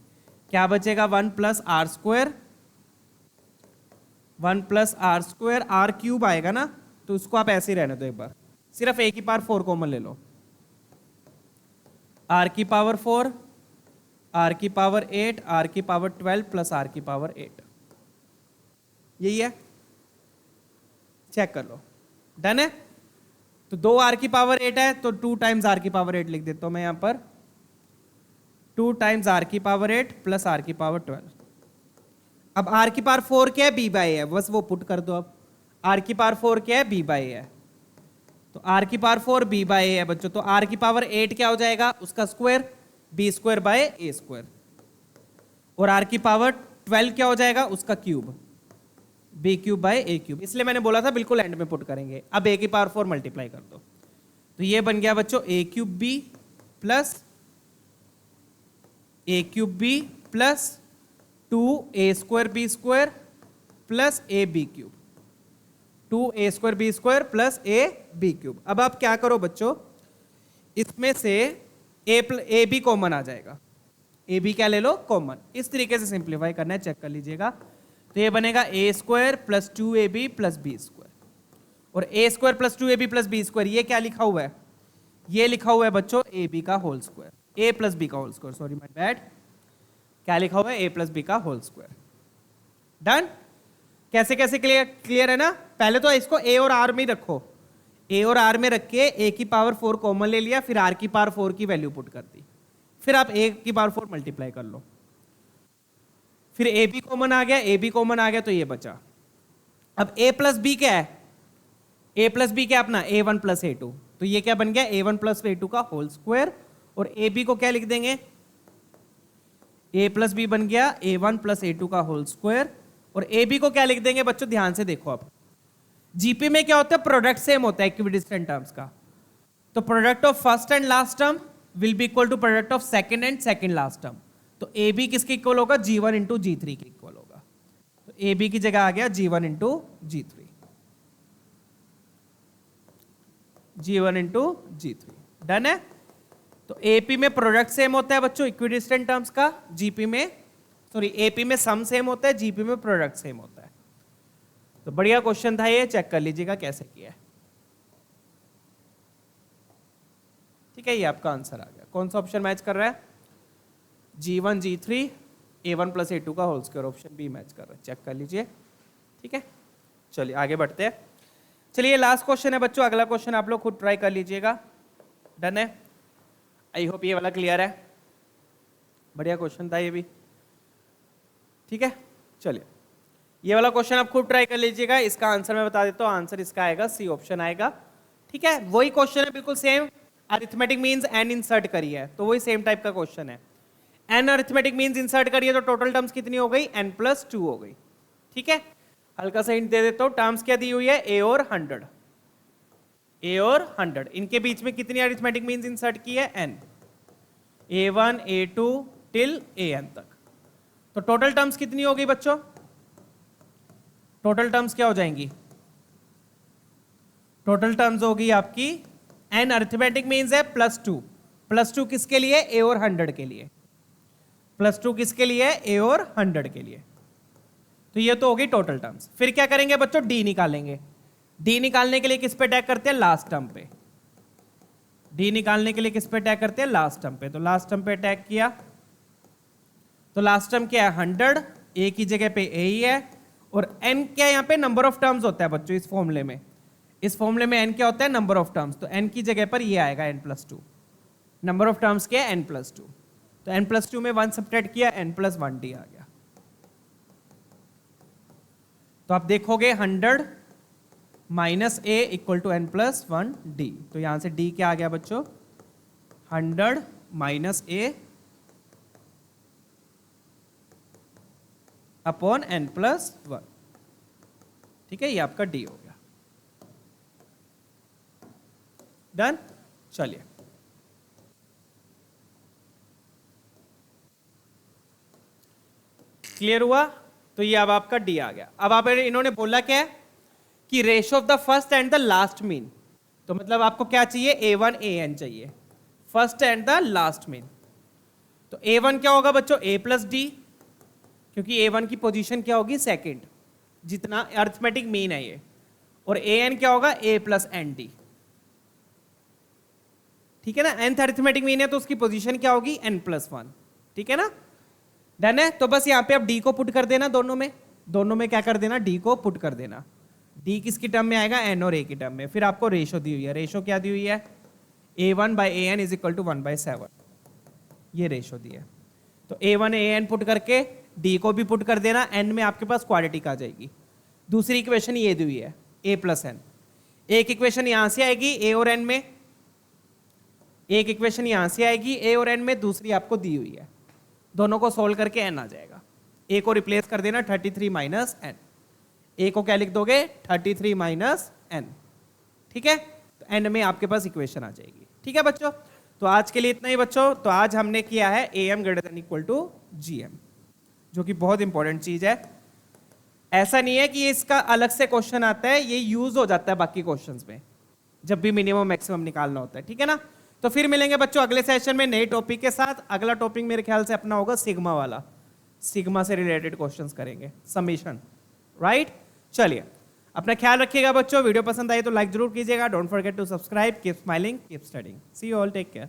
क्या बचेगा 1 plus R², 1 plus R², R³ आएगा ना, तो उसको आप ऐसे ही रहने दो एक बार, सिर्फ A की पावर 4 कॉमन ले लो, R की पावर 4, R की पावर 8, R की पावर 12 प्लस R की पावर 8, यही है, चेक कर लो, डन है। तो 2 R की पावर 8 है, तो 2 टाइम्स R की पावर 8 लिख देता हूं मैं यहां पर, 2 टाइम्स R की पावर 8 प्लस R की पावर 12। अब R की पावर 4 क्या है, B बाई है, बस वो पुट कर दो। अब R की पावर 4 क्या है, B बाई है, तो R की पावर 4 B बाई है बच्चों, तो R की पावर 8 क्या हो जाएगा, उसका स्क्वायर B² बाय A², और R की पावर 12 क्या हो जाएगा, उसका क्यूब B³ बाय A³। इसलिए मैंने बोला था बिल्कुल एंड में पुट करेंगे। अब A की पावर 4 मल्टीप्लाई कर दो, तो ये बन गया बच्चों A³ plus A³ plus 2A² B² plus AB³ 2A² B² plus AB³। अब आप क्या करो बच्चों, इसमें से AB कॉमन आ जाएगा, AB क्या ले लो कॉमन, इस तरीके से सिंप्लीफाई करना है, चेक कर लीजिएगा। तो ये बनेगा A² plus 2AB plus B², और A² plus 2AB plus B², ये क्या लिखा हुआ है, ये लिखा हुआ है बच्चों AB का whole square, A plus B का whole square, sorry my bad, क्या लिखा हुआ है A प्लस B का होल स्क्वायर। डन, कैसे कैसे क्लियर है ना। पहले तो इसको A और R में ही रखो, A और R में रख के A की पावर 4 कॉमन ले लिया, फिर R की पावर 4 की वैल्यू पुट कर दी, फिर आप A की पावर 4 मल्टीप्लाई कर लो, फिर AB कॉमन आ गया, AB कॉमन आ गया, तो ये बचा। अब A प्लस B क्या है, A प्लस B क्या अपना A1 प्लस A2, तो ये क्या बन गया A1 प्लस A2 का होल स्क्वायर, और AB को क्या लिख देंगे, A प्लस B बन गया A1 प्लस A2 का होल स्क्वायर, और AB को क्या लिख देंगे बच्चों, ध्यान से देखो। अब जीपी में क्या होता है, प्रोडक्ट सेम होता है इक्विडिस्टेंट टर्म्स का, तो product of first and last term will be equal to product of second and second last term. तो AB किसके इक्वल होगा, G1 इंटू G3 के इक्वल होगा, तो AB की जगह आ गया G1 into G3, G1 into G3। Done है। तो AP में प्रोडक्ट सेम होता है बच्चों इक्विडिस्टेंट टर्म्स का, जीपी में सॉरी AP में सम सेम होता है, जीपी में प्रोडक्ट सेम होता है। तो बढ़िया क्वेश्चन था ये, चेक कर लीजिएगा कैसे किया है। ठीक है, ये आपका आंसर आ गया। कौन सा ऑप्शन मैच कर रहा है, G1 G3 A1 plus A2 का whole square, option B match कर रहा है, चेक कर लीजिए। ठीक है, चलिए आगे बढ़ते हैं। चलिए लास्ट क्वेश्चन है बच्चों, अगला क्वेश्चन आप लोग खुद ट्राई कर लीजिएगा। डन है, आई होप ये वाला क्लियर है, बढ़िया क्वेश्चन था ये भी। ठीक है, चलिए ये वाला क्वेश्चन आप खुद ट्राई कर लीजिएगा। इसका आंसर मैं बता देता हूँ, आंसर इसका आएगा सी ऑप्शन आएगा। ठीक है, वही क्वेश्चन है बिल्कुल same, arithmetic means n insert करी है, तो वही सेम टाइप का क्वेश्चन है। एन अरिथमेटिक मीन्स इंसर्ट करिए तो टोटल टर्म्स कितनी हो गई, n+2 हो गई। ठीक है, हल्का सा हिंट दे देता हूँ, टर्म्स क्या दी हुई है, a और 100, a और 100, इनके बीच में कितनी अरिथमेटिक मीन्स इंसर्ट की है, n, a1 a2 till an तक। तो टोटल टर्म्स कितनी हो गई बच्चों, टोटल टर्म्स क्या हो जाएंगी, टोटल टर्म्स होगी आपकी n अरिथमेटिक मीन्स है +2, +2 किसके लिए, a और 100 के लिए, +2 किसके लिए, a और 100 के लिए। तो ये तो होगी टोटल टर्म्स। फिर क्या करेंगे बच्चों, d निकालेंगे। d निकालने के लिए किस पे अटैक करते हैं, लास्ट टर्म पे। d निकालने के लिए किस पे अटैक करते हैं, लास्ट टर्म पे। तो लास्ट टर्म पे अटैक किया, तो लास्ट टर्म क्या है 100, a की जगह पे a ही है, और n क्या यहाँ पे नंबर ऑफ टर्म्स होता है बच्चों इस फॉर्मूले में। इस फॉर्मूले में n क्या होता है, नंबर ऑफ टर्म्स, तो n की जगह पर ये आएगा n+2। नंबर ऑफ टर्म्स क्या है n+2, तो n+2 में 1 सब्ट्रैक्ट किया n+1d आ गया। तो आप देखोगे 100 minus a equal to n+1d, तो यहां से d क्या आ गया बच्चों 100 माइनस a अपॉन n+1। ठीक है, ये आपका d हो गया। डन, चलिए क्लियर हुआ। तो ये अब आपका d आ गया। अब आप इन्होंने बोला क्या है कि ratio of the first and the last mean, तो मतलब आपको क्या चाहिए a1 an चाहिए, first and the last mean. तो a1 क्या होगा बच्चों a+d, क्योंकि a1 की पोजीशन क्या होगी सेकंड, जितना अरिथमेटिक मीन है ये, और an क्या होगा a+nd। ठीक है ना, nth अरिथमेटिक मीन है तो उसकी पोजीशन क्या होगी n+1। ठीक है ना, डन है। तो बस यहाँ पे अब d को पुट कर देना, दोनों में क्या कर देना d को पुट कर देना। d किसकी टर्म में आएगा n और a की टर्म में। फिर आपको रेशो दी हुई है, रेशो क्या दी हुई है a1/an इज इक्वल टू 1/7, ये रेशो दी है। तो a1 an पुट करके d को भी पुट कर देना, n में आपके पास क्वाड्रेटिक आ जाएगी। दूसरी इक्वेशन ये दी हुई है a+n, एक इक्वेशन यहां से आएगी a और n में, एक इक्वेशन यहां से आएगी a और n में, दूसरी आपको दी हुई है। दोनों को सोल्व करके n आ जाएगा। a को रिप्लेस कर देना 33 माइनस n, a को क्या लिख दोगे 33 माइनस n। ठीक है, तो n में आपके पास इक्वेशन आ जाएगी। ठीक है बच्चों, तो आज के लिए इतना ही बच्चों। तो आज हमने किया है am greater than equal to gm, जो कि बहुत इंपॉर्टेंट चीज है। ऐसा नहीं है कि इसका अलग से क्वेश्चन आता है, ये यूज हो जाता है बाकी क्वेश्चंस में जब भी मिनिमम मैक्सिमम निकालना होता है। ठीक है ना, तो फिर मिलेंगे बच्चों अगले सेशन में नए टॉपिक के साथ। अगला टॉपिक मेरे ख्याल से अपना होगा सिग्मा वाला, सिग्मा से रिलेटेड क्वेश्चंस करेंगे, समेशन। राइट, चलिए अपना ख्याल रखिएगा बच्चों। वीडियो पसंद आई तो लाइक जरूर कीजिएगा। Don't forget to subscribe. Keep smiling, keep studying. See you all, take care.